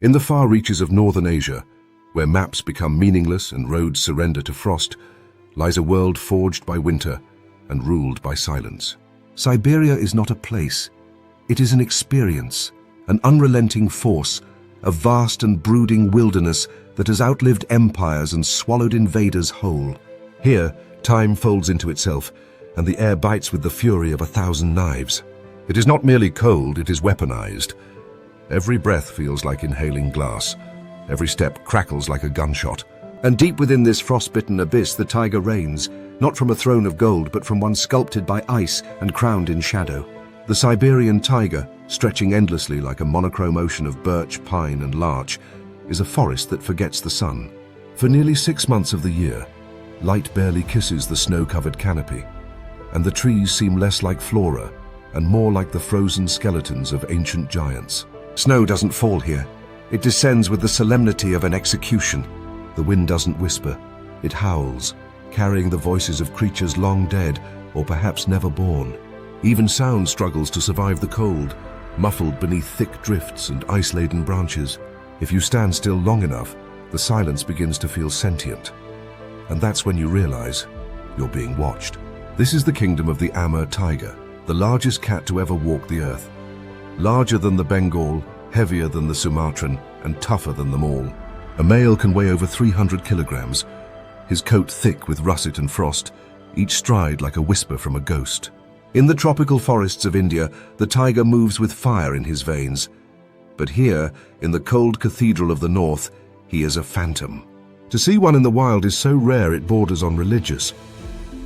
In the far reaches of northern Asia, where maps become meaningless and roads surrender to frost, lies a world forged by winter and ruled by silence. Siberia is not a place. It is an experience, an unrelenting force, a vast and brooding wilderness that has outlived empires and swallowed invaders whole. Here, time folds into itself, and the air bites with the fury of 1,000 knives. It is not merely cold, it is weaponized. Every breath feels like inhaling glass. Every step crackles like a gunshot. And deep within this frostbitten abyss, the taiga reigns, not from a throne of gold, but from one sculpted by ice and crowned in shadow. The Siberian taiga, stretching endlessly like a monochrome ocean of birch, pine, and larch, is a forest that forgets the sun. For nearly 6 months of the year, light barely kisses the snow-covered canopy, and the trees seem less like flora and more like the frozen skeletons of ancient giants. Snow doesn't fall here. It descends with the solemnity of an execution. The wind doesn't whisper. It howls, carrying the voices of creatures long dead or perhaps never born. Even sound struggles to survive the cold, muffled beneath thick drifts and ice-laden branches. If you stand still long enough, the silence begins to feel sentient. And that's when you realize you're being watched. This is the kingdom of the Amur taiga, the largest cat to ever walk the earth. Larger than the Bengal, heavier than the Sumatran, and tougher than them all. A male can weigh over 300 kilograms, his coat thick with russet and frost, each stride like a whisper from a ghost. In the tropical forests of India, the tiger moves with fire in his veins. But here, in the cold cathedral of the north, he is a phantom. To see one in the wild is so rare it borders on religious.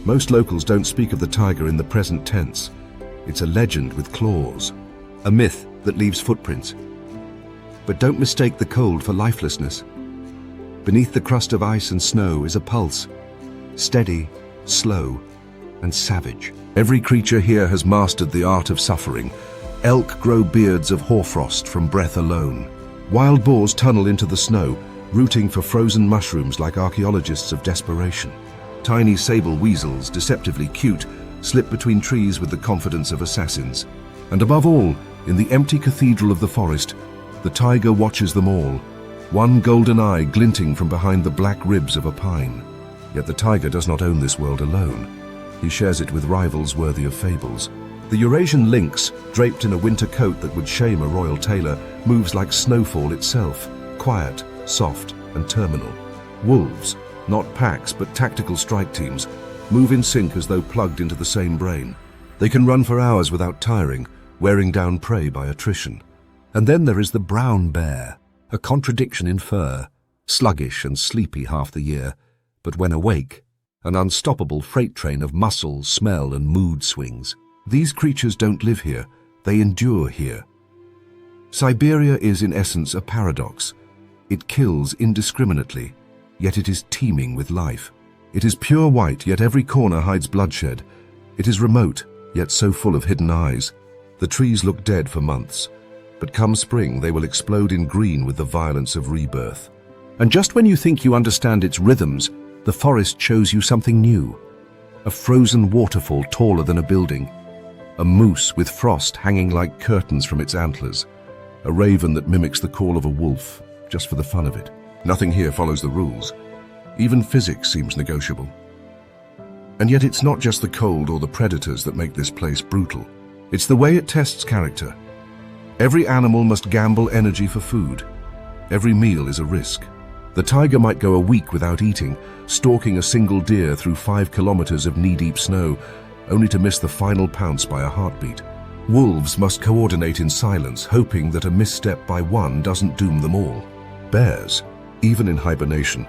Most locals don't speak of the tiger in the present tense. It's a legend with claws, a myth that leaves footprints. But don't mistake the cold for lifelessness. Beneath the crust of ice and snow is a pulse, steady, slow, and savage. Every creature here has mastered the art of suffering. Elk grow beards of hoarfrost from breath alone. Wild boars tunnel into the snow, rooting for frozen mushrooms like archaeologists of desperation. Tiny sable weasels, deceptively cute, slip between trees with the confidence of assassins. And above all, in the empty cathedral of the forest, the tiger watches them all, one golden eye glinting from behind the black ribs of a pine. Yet the tiger does not own this world alone. He shares it with rivals worthy of fables. The Eurasian lynx, draped in a winter coat that would shame a royal tailor, moves like snowfall itself, quiet, soft, and terminal. Wolves, not packs but tactical strike teams, move in sync as though plugged into the same brain. They can run for hours without tiring, wearing down prey by attrition. And then there is the brown bear, a contradiction in fur, sluggish and sleepy half the year, but when awake, an unstoppable freight train of muscle, smell, and mood swings. These creatures don't live here, they endure here. Siberia is in essence a paradox. It kills indiscriminately, yet it is teeming with life. It is pure white, yet every corner hides bloodshed. It is remote, yet so full of hidden eyes. The trees look dead for months, but come spring they will explode in green with the violence of rebirth. And just when you think you understand its rhythms, the forest shows you something new. A frozen waterfall taller than a building. A moose with frost hanging like curtains from its antlers. A raven that mimics the call of a wolf, just for the fun of it. Nothing here follows the rules. Even physics seems negotiable. And yet it's not just the cold or the predators that make this place brutal. It's the way it tests character. Every animal must gamble energy for food. Every meal is a risk. The tiger might go a week without eating, stalking a single deer through 5 kilometers of knee-deep snow, only to miss the final pounce by a heartbeat. Wolves must coordinate in silence, hoping that a misstep by one doesn't doom them all. Bears, even in hibernation,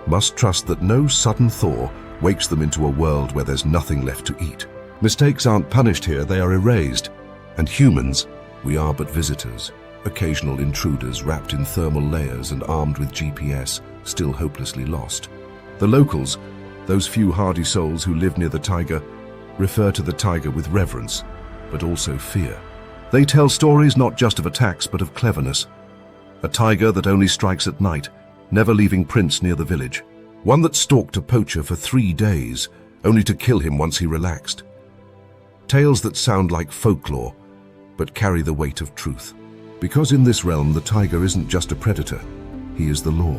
must trust that no sudden thaw wakes them into a world where there's nothing left to eat. Mistakes aren't punished here, they are erased. And humans, we are but visitors, occasional intruders wrapped in thermal layers and armed with GPS, still hopelessly lost. The locals, those few hardy souls who live near the tiger, refer to the tiger with reverence, but also fear. They tell stories not just of attacks, but of cleverness. A tiger that only strikes at night, never leaving prints near the village. One that stalked a poacher for 3 days, only to kill him once he relaxed. Tales that sound like folklore, but carry the weight of truth. Because in this realm, the tiger isn't just a predator, he is the law.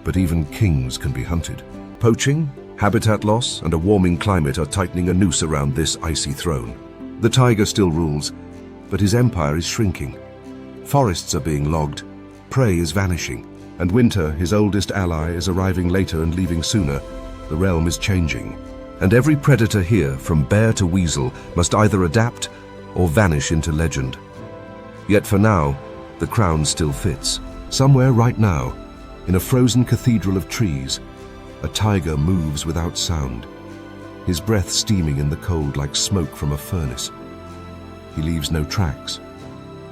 But even kings can be hunted. Poaching, habitat loss, and a warming climate are tightening a noose around this icy throne. The tiger still rules, but his empire is shrinking. Forests are being logged, prey is vanishing, and winter, his oldest ally, is arriving later and leaving sooner. The realm is changing, and every predator here, from bear to weasel, must either adapt or vanish into legend. Yet for now, the crown still fits. Somewhere right now, in a frozen cathedral of trees, a tiger moves without sound, his breath steaming in the cold like smoke from a furnace. He leaves no tracks.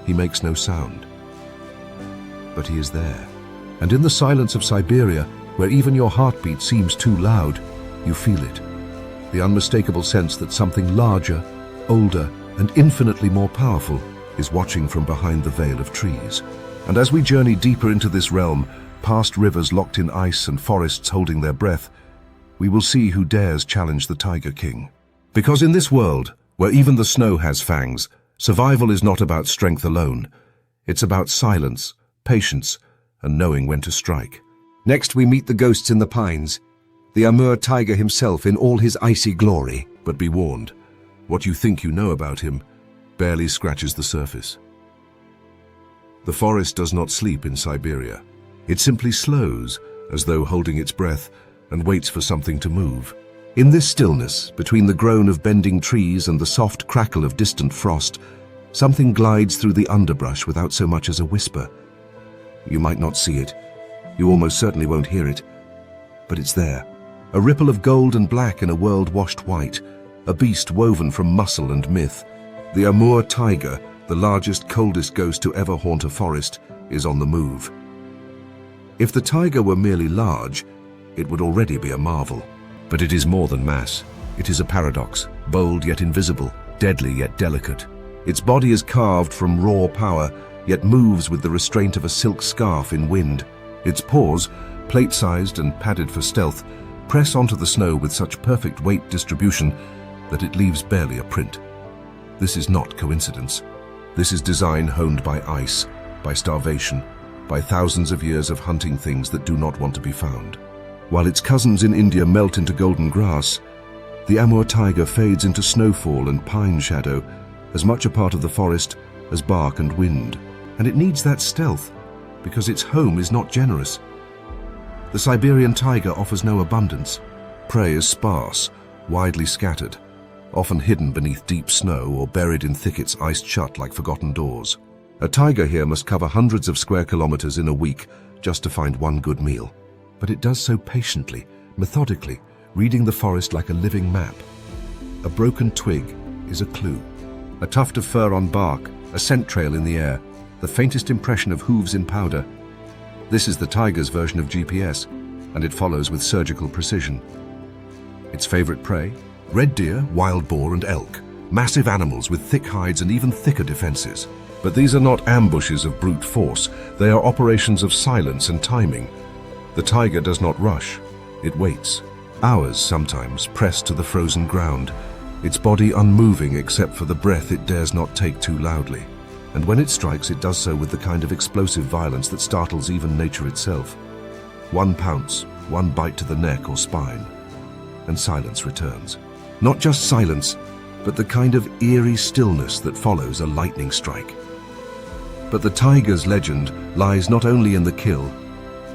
He makes no sound. But he is there. And in the silence of Siberia, where even your heartbeat seems too loud, you feel it. The unmistakable sense that something larger, older, and infinitely more powerful is watching from behind the veil of trees. And as we journey deeper into this realm, past rivers locked in ice and forests holding their breath, we will see who dares challenge the Tiger King. Because in this world, where even the snow has fangs, survival is not about strength alone. It's about silence, patience, and knowing when to strike. Next we meet the ghosts in the pines, the Amur tiger himself in all his icy glory. But be warned, what you think you know about him barely scratches the surface. The forest does not sleep in Siberia. It simply slows, as though holding its breath, and waits for something to move. In this stillness, between the groan of bending trees and the soft crackle of distant frost, something glides through the underbrush without so much as a whisper. You might not see it. You almost certainly won't hear it. But it's there. A ripple of gold and black in a world washed white. A beast woven from muscle and myth. The Amur tiger, the largest, coldest ghost to ever haunt a forest, is on the move. If the tiger were merely large, it would already be a marvel. But it is more than mass. It is a paradox, bold yet invisible, deadly yet delicate. Its body is carved from raw power, yet moves with the restraint of a silk scarf in wind. Its paws, plate-sized and padded for stealth, press onto the snow with such perfect weight distribution that it leaves barely a print. This is not coincidence. This is design honed by ice, by starvation, by thousands of years of hunting things that do not want to be found. While its cousins in India melt into golden grass, the Amur tiger fades into snowfall and pine shadow, as much a part of the forest as bark and wind. And it needs that stealth, because its home is not generous. The Siberian tiger offers no abundance. Prey is sparse, widely scattered, often hidden beneath deep snow or buried in thickets iced shut like forgotten doors. A tiger here must cover hundreds of square kilometers in a week just to find one good meal. But it does so patiently, methodically, reading the forest like a living map. A broken twig is a clue. A tuft of fur on bark, a scent trail in the air, the faintest impression of hooves in powder. This is the tiger's version of GPS, and it follows with surgical precision. Its favorite prey? Red deer, wild boar, and elk. Massive animals with thick hides and even thicker defenses. But these are not ambushes of brute force. They are operations of silence and timing. The tiger does not rush. It waits. Hours sometimes, pressed to the frozen ground, its body unmoving except for the breath it dares not take too loudly. And when it strikes, it does so with the kind of explosive violence that startles even nature itself. One pounce, one bite to the neck or spine, and silence returns. Not just silence, but the kind of eerie stillness that follows a lightning strike. But the tiger's legend lies not only in the kill,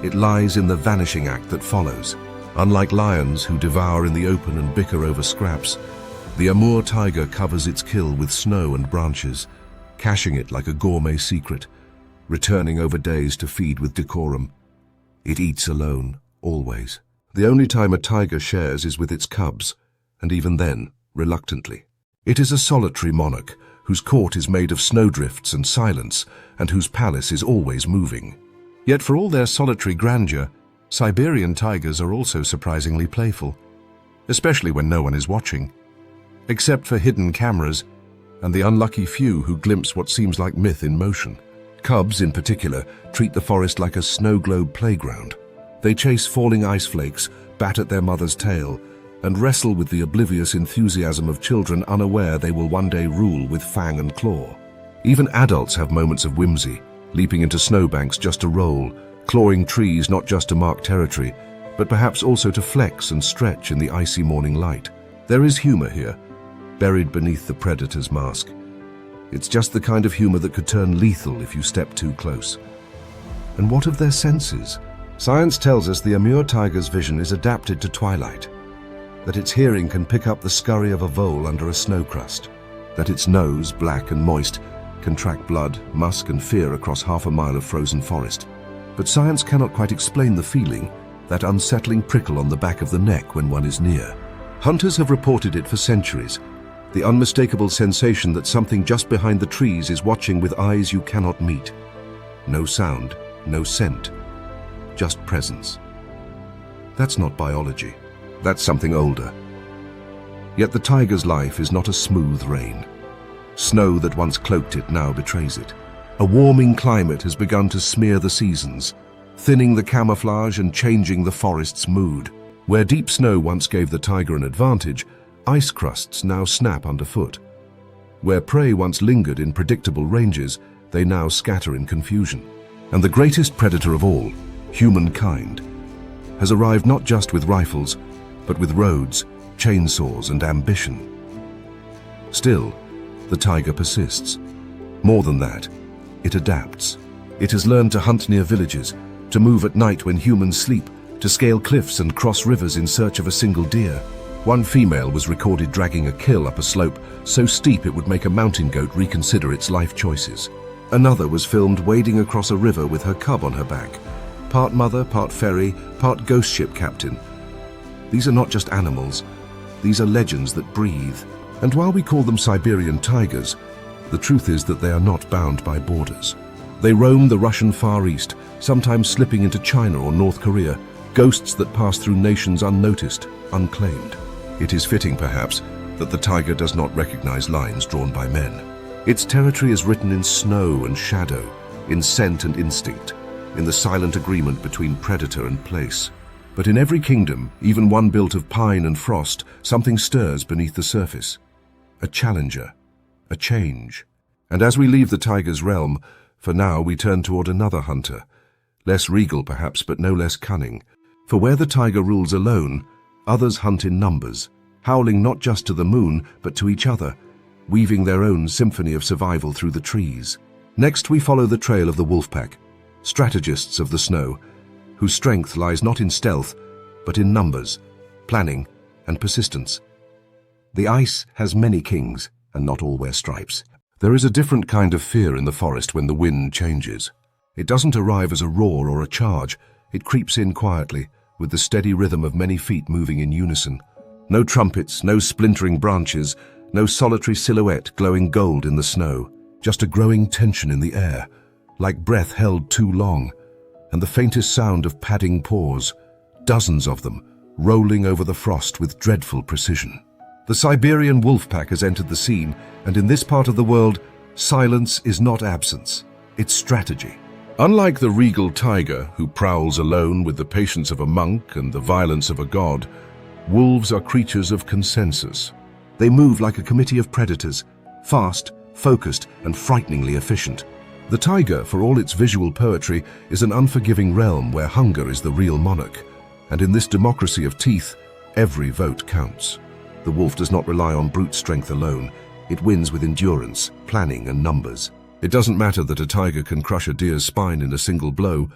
it lies in the vanishing act that follows. Unlike lions who devour in the open and bicker over scraps, the Amur tiger covers its kill with snow and branches, caching it like a gourmet secret, returning over days to feed with decorum. It eats alone, always. The only time a tiger shares is with its cubs, and even then, reluctantly. It is a solitary monarch, whose court is made of snowdrifts and silence, and whose palace is always moving. Yet for all their solitary grandeur, Siberian tigers are also surprisingly playful, especially when no one is watching, except for hidden cameras and the unlucky few who glimpse what seems like myth in motion. Cubs, in particular, treat the forest like a snow globe playground. They chase falling ice flakes, bat at their mother's tail, and wrestle with the oblivious enthusiasm of children unaware they will one day rule with fang and claw. Even adults have moments of whimsy, leaping into snowbanks just to roll, clawing trees not just to mark territory, but perhaps also to flex and stretch in the icy morning light. There is humor here, buried beneath the predator's mask. It's just the kind of humor that could turn lethal if you step too close. And what of their senses? Science tells us the Amur tiger's vision is adapted to twilight, that its hearing can pick up the scurry of a vole under a snow crust, that its nose, black and moist, can track blood, musk and fear across half a mile of frozen forest. But science cannot quite explain the feeling, that unsettling prickle on the back of the neck when one is near. Hunters have reported it for centuries, the unmistakable sensation that something just behind the trees is watching with eyes you cannot meet. No sound, no scent, just presence. That's not biology. That's something older. Yet the tiger's life is not a smooth rain. Snow that once cloaked it now betrays it. A warming climate has begun to smear the seasons, thinning the camouflage and changing the forest's mood. Where deep snow once gave the tiger an advantage, ice crusts now snap underfoot. Where prey once lingered in predictable ranges, they now scatter in confusion. And the greatest predator of all, humankind, has arrived not just with rifles, but with roads, chainsaws, and ambition. Still, the tiger persists. More than that, it adapts. It has learned to hunt near villages, to move at night when humans sleep, to scale cliffs and cross rivers in search of a single deer. One female was recorded dragging a kill up a slope so steep it would make a mountain goat reconsider its life choices. Another was filmed wading across a river with her cub on her back, part mother, part ferry, part ghost ship captain. These are not just animals, these are legends that breathe. And while we call them Siberian tigers, the truth is that they are not bound by borders. They roam the Russian Far East, sometimes slipping into China or North Korea, ghosts that pass through nations unnoticed, unclaimed. It is fitting, perhaps, that the tiger does not recognize lines drawn by men. Its territory is written in snow and shadow, in scent and instinct, in the silent agreement between predator and place. But in every kingdom, even one built of pine and frost, something stirs beneath the surface. A challenger, a change. And as we leave the tiger's realm, for now we turn toward another hunter, less regal perhaps, but no less cunning. For where the tiger rules alone, others hunt in numbers, howling not just to the moon, but to each other, weaving their own symphony of survival through the trees. Next we follow the trail of the wolf pack, strategists of the snow, whose strength lies not in stealth, but in numbers, planning, and persistence. The ice has many kings, and not all wear stripes. There is a different kind of fear in the forest when the wind changes. It doesn't arrive as a roar or a charge. It creeps in quietly, with the steady rhythm of many feet moving in unison. No trumpets, no splintering branches, no solitary silhouette glowing gold in the snow. Just a growing tension in the air, like breath held too long, and the faintest sound of padding paws, dozens of them, rolling over the frost with dreadful precision. The Siberian wolf pack has entered the scene, and in this part of the world, silence is not absence, it's strategy. Unlike the regal tiger, who prowls alone with the patience of a monk and the violence of a god, wolves are creatures of consensus. They move like a committee of predators, fast, focused, and frighteningly efficient. The tiger, for all its visual poetry, is an unforgiving realm where hunger is the real monarch, and in this democracy of teeth, every vote counts. The wolf does not rely on brute strength alone. It wins with endurance, planning, and numbers. It doesn't matter that a tiger can crush a deer's spine in a single blow.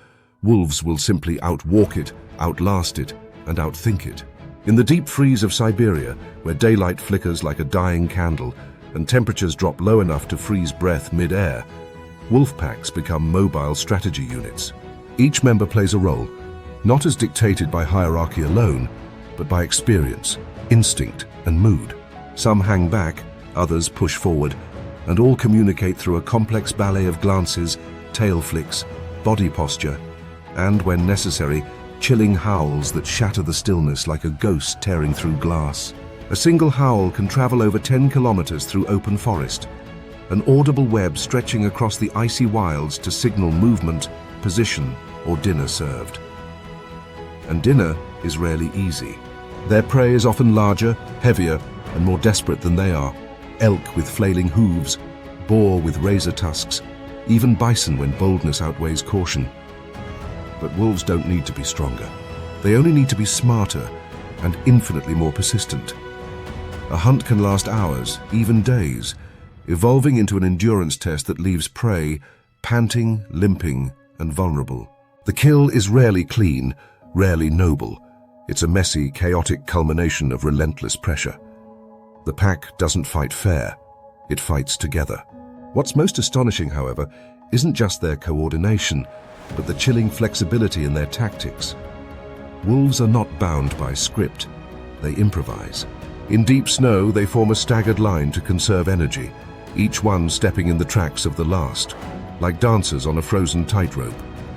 Wolves will simply outwalk it, outlast it, and outthink it. In the deep freeze of Siberia, where daylight flickers like a dying candle and temperatures drop low enough to freeze breath mid-air, wolf packs become mobile strategy units. Each member plays a role, not as dictated by hierarchy alone, but by experience, instinct, and mood. Some hang back, others push forward, and all communicate through a complex ballet of glances, tail flicks, body posture, and, when necessary, chilling howls that shatter the stillness like a ghost tearing through glass. A single howl can travel over 10 kilometers through open forest, an audible web stretching across the icy wilds to signal movement, position, or dinner served. And dinner is rarely easy. Their prey is often larger, heavier, and more desperate than they are. Elk with flailing hooves, boar with razor tusks, even bison when boldness outweighs caution. But wolves don't need to be stronger. They only need to be smarter and infinitely more persistent. A hunt can last hours, even days, evolving into an endurance test that leaves prey panting, limping, and vulnerable. The kill is rarely clean, rarely noble. It's a messy, chaotic culmination of relentless pressure. The pack doesn't fight fair, it fights together. What's most astonishing, however, isn't just their coordination, but the chilling flexibility in their tactics. Wolves are not bound by script, they improvise. In deep snow, they form a staggered line to conserve energy, each one stepping in the tracks of the last, like dancers on a frozen tightrope.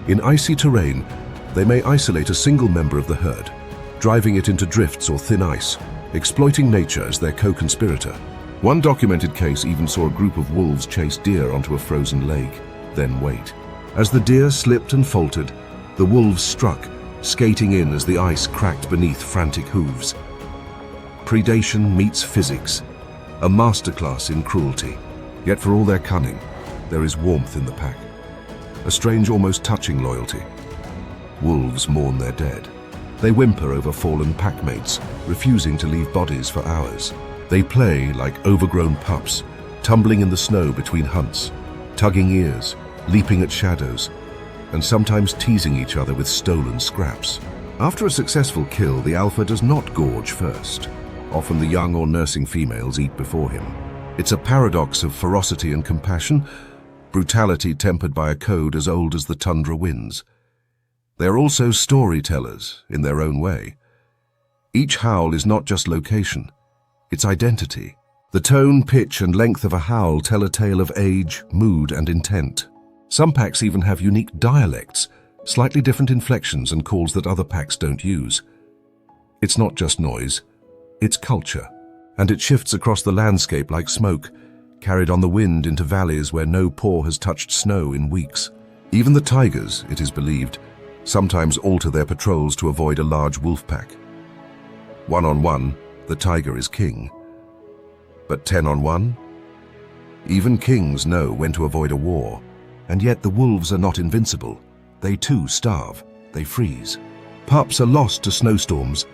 In icy terrain, they may isolate a single member of the herd, driving it into drifts or thin ice, exploiting nature as their co-conspirator. One documented case even saw a group of wolves chase deer onto a frozen lake, then wait. As the deer slipped and faltered, the wolves struck, skating in as the ice cracked beneath frantic hooves. Predation meets physics, a masterclass in cruelty. Yet for all their cunning, there is warmth in the pack. A strange, almost touching loyalty. Wolves mourn their dead. They whimper over fallen packmates, refusing to leave bodies for hours. They play like overgrown pups, tumbling in the snow between hunts, tugging ears, leaping at shadows, and sometimes teasing each other with stolen scraps. After a successful kill, the alpha does not gorge first. Often the young or nursing females eat before him. It's a paradox of ferocity and compassion, brutality tempered by a code as old as the tundra winds. They are also storytellers in their own way. Each howl is not just location, it's identity. The tone, pitch, and length of a howl tell a tale of age, mood, and intent. Some packs even have unique dialects, slightly different inflections and calls that other packs don't use. It's not just noise, it's culture. And it shifts across the landscape like smoke, carried on the wind into valleys where no paw has touched snow in weeks. Even the tigers, it is believed, sometimes alter their patrols to avoid a large wolf pack. One-on-one, the tiger is king. But 10-on-1? Even kings know when to avoid a war. And yet the wolves are not invincible. They too starve, they freeze. Pups are lost to snowstorms,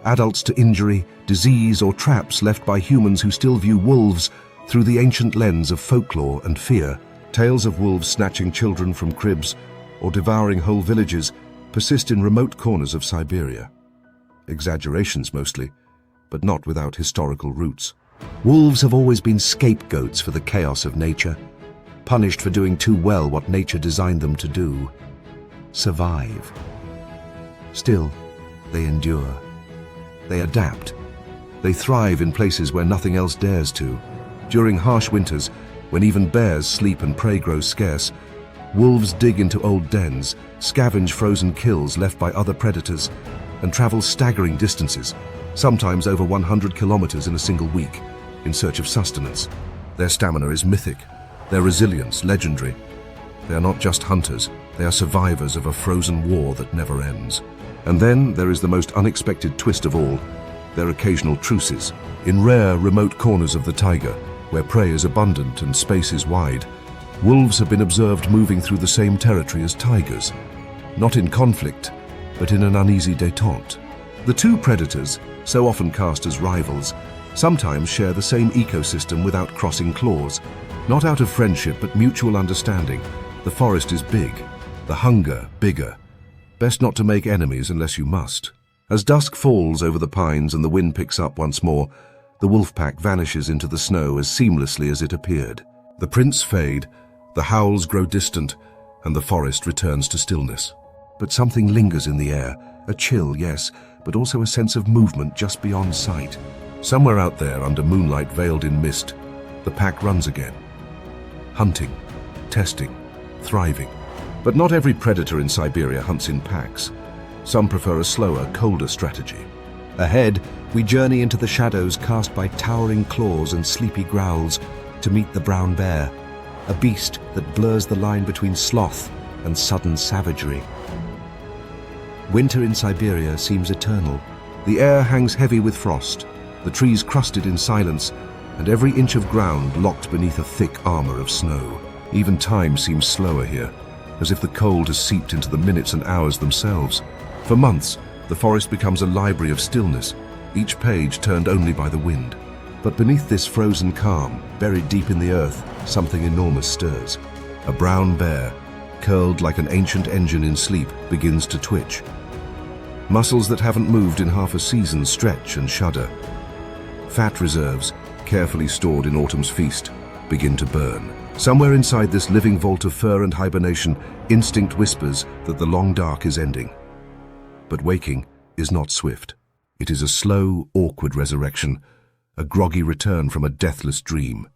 adults to injury, disease, or traps left by humans who still view wolves through the ancient lens of folklore and fear. Tales of wolves snatching children from cribs or devouring whole villages persist in remote corners of Siberia. Exaggerations mostly, but not without historical roots. Wolves have always been scapegoats for the chaos of nature, punished for doing too well what nature designed them to do: survive. Still, they endure. They adapt. They thrive in places where nothing else dares to. During harsh winters, when even bears sleep and prey grows scarce, wolves dig into old dens, scavenge frozen kills left by other predators, and travel staggering distances, sometimes over 100 kilometers in a single week, in search of sustenance. Their stamina is mythic, their resilience legendary. They are not just hunters, they are survivors of a frozen war that never ends. And then there is the most unexpected twist of all, their occasional truces. In rare, remote corners of the taiga, where prey is abundant and space is wide, wolves have been observed moving through the same territory as tigers, not in conflict, but in an uneasy détente. The two predators, so often cast as rivals, sometimes share the same ecosystem without crossing claws. Not out of friendship, but mutual understanding. The forest is big, the hunger bigger. Best not to make enemies unless you must. As dusk falls over the pines and the wind picks up once more, the wolf pack vanishes into the snow as seamlessly as it appeared. The prints fade, the howls grow distant, and the forest returns to stillness. But something lingers in the air, a chill, yes, but also a sense of movement just beyond sight. Somewhere out there, under moonlight veiled in mist, the pack runs again. Hunting, testing, thriving. But not every predator in Siberia hunts in packs. Some prefer a slower, colder strategy. Ahead, we journey into the shadows cast by towering claws and sleepy growls to meet the brown bear, a beast that blurs the line between sloth and sudden savagery. Winter in Siberia seems eternal. The air hangs heavy with frost, the trees crusted in silence, and every inch of ground locked beneath a thick armor of snow. Even time seems slower here, as if the cold has seeped into the minutes and hours themselves. For months, the forest becomes a library of stillness, each page turned only by the wind. But beneath this frozen calm, buried deep in the earth, something enormous stirs. A brown bear, curled like an ancient engine in sleep, begins to twitch. Muscles that haven't moved in half a season stretch and shudder. Fat reserves, carefully stored in autumn's feast, begin to burn. Somewhere inside this living vault of fur and hibernation, instinct whispers that the long dark is ending. But waking is not swift. It is a slow, awkward resurrection, a groggy return from a deathless dream.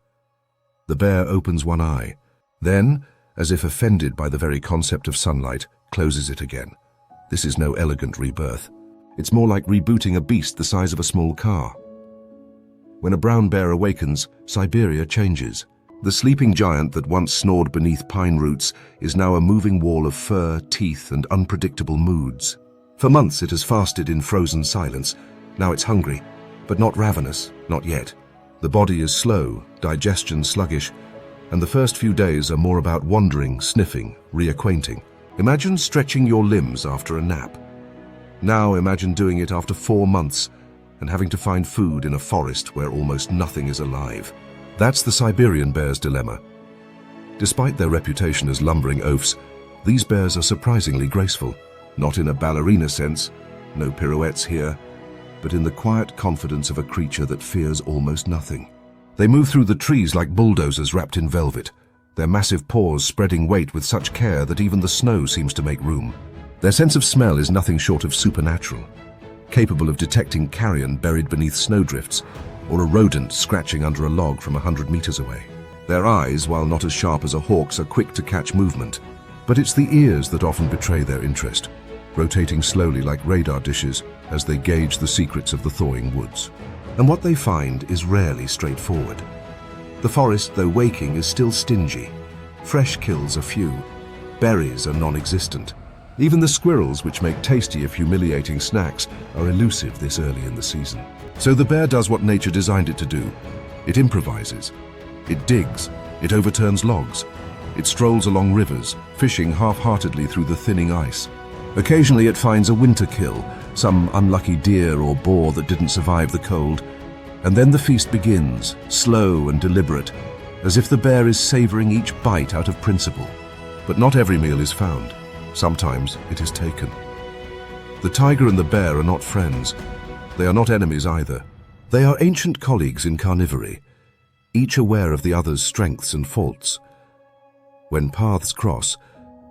The bear opens one eye, then, as if offended by the very concept of sunlight, closes it again. This is no elegant rebirth. It's more like rebooting a beast the size of a small car. When a brown bear awakens, Siberia changes. The sleeping giant that once snored beneath pine roots is now a moving wall of fur, teeth, and unpredictable moods. For months it has fasted in frozen silence. Now it's hungry, but not ravenous, not yet. The body is slow, digestion sluggish, and the first few days are more about wandering, sniffing, reacquainting. Imagine stretching your limbs after a nap. Now imagine doing it after 4 months and having to find food in a forest where almost nothing is alive. That's the Siberian bear's dilemma. Despite their reputation as lumbering oafs, these bears are surprisingly graceful. Not in a ballerina sense, no pirouettes here, but in the quiet confidence of a creature that fears almost nothing. They move through the trees like bulldozers wrapped in velvet, their massive paws spreading weight with such care that even the snow seems to make room. Their sense of smell is nothing short of supernatural, capable of detecting carrion buried beneath snowdrifts or a rodent scratching under a log from 100 meters away. Their eyes, while not as sharp as a hawk's, are quick to catch movement, but it's the ears that often betray their interest, rotating slowly like radar dishes as they gauge the secrets of the thawing woods. And what they find is rarely straightforward. The forest, though waking, is still stingy. Fresh kills are few. Berries are non-existent. Even the squirrels, which make tasty if humiliating snacks, are elusive this early in the season. So the bear does what nature designed it to do. It improvises. It digs. It overturns logs. It strolls along rivers, fishing half-heartedly through the thinning ice. Occasionally it finds a winter kill, some unlucky deer or boar that didn't survive the cold. And then the feast begins, slow and deliberate, as if the bear is savoring each bite out of principle. But not every meal is found. Sometimes it is taken. The tiger and the bear are not friends. They are not enemies either. They are ancient colleagues in carnivory, each aware of the other's strengths and faults. When paths cross,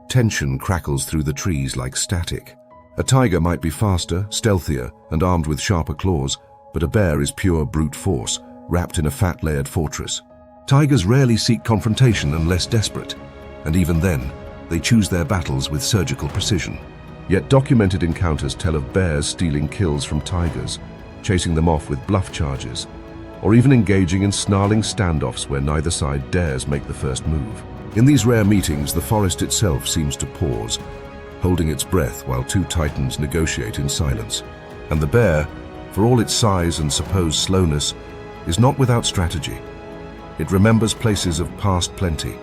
tension crackles through the trees like static. A tiger might be faster, stealthier, and armed with sharper claws, but a bear is pure brute force, wrapped in a fat-layered fortress. Tigers rarely seek confrontation unless desperate, and even then, they choose their battles with surgical precision. Yet documented encounters tell of bears stealing kills from tigers, chasing them off with bluff charges, or even engaging in snarling standoffs where neither side dares make the first move. In these rare meetings, the forest itself seems to pause, holding its breath while two titans negotiate in silence. And the bear, for all its size and supposed slowness, is not without strategy. It remembers places of past plenty.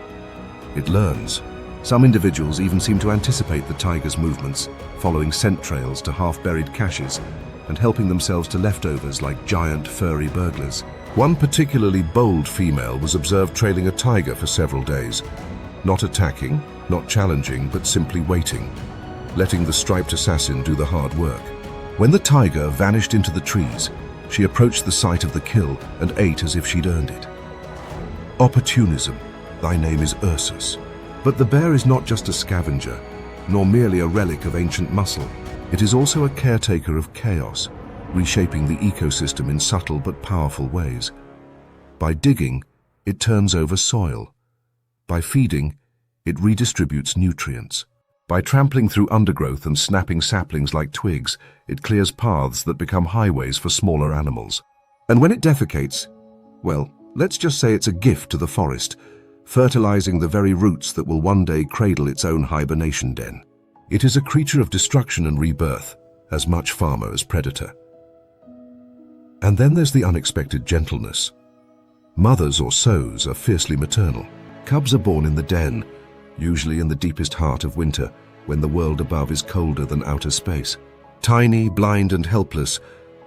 It learns. Some individuals even seem to anticipate the tiger's movements, following scent trails to half-buried caches and helping themselves to leftovers like giant furry burglars. One particularly bold female was observed trailing a tiger for several days, not attacking, not challenging, but simply waiting, letting the striped assassin do the hard work. When the tiger vanished into the trees, she approached the site of the kill and ate as if she'd earned it. Opportunism. Thy name is Ursus. But the bear is not just a scavenger, nor merely a relic of ancient muscle. It is also a caretaker of chaos, reshaping the ecosystem in subtle but powerful ways. By digging, it turns over soil. By feeding, it redistributes nutrients. By trampling through undergrowth and snapping saplings like twigs, it clears paths that become highways for smaller animals. And when it defecates, well, let's just say it's a gift to the forest, fertilizing the very roots that will one day cradle its own hibernation den. It is a creature of destruction and rebirth, as much farmer as predator. And then there's the unexpected gentleness. Mothers or sows are fiercely maternal. Cubs are born in the den, usually in the deepest heart of winter, when the world above is colder than outer space. Tiny, blind and helpless,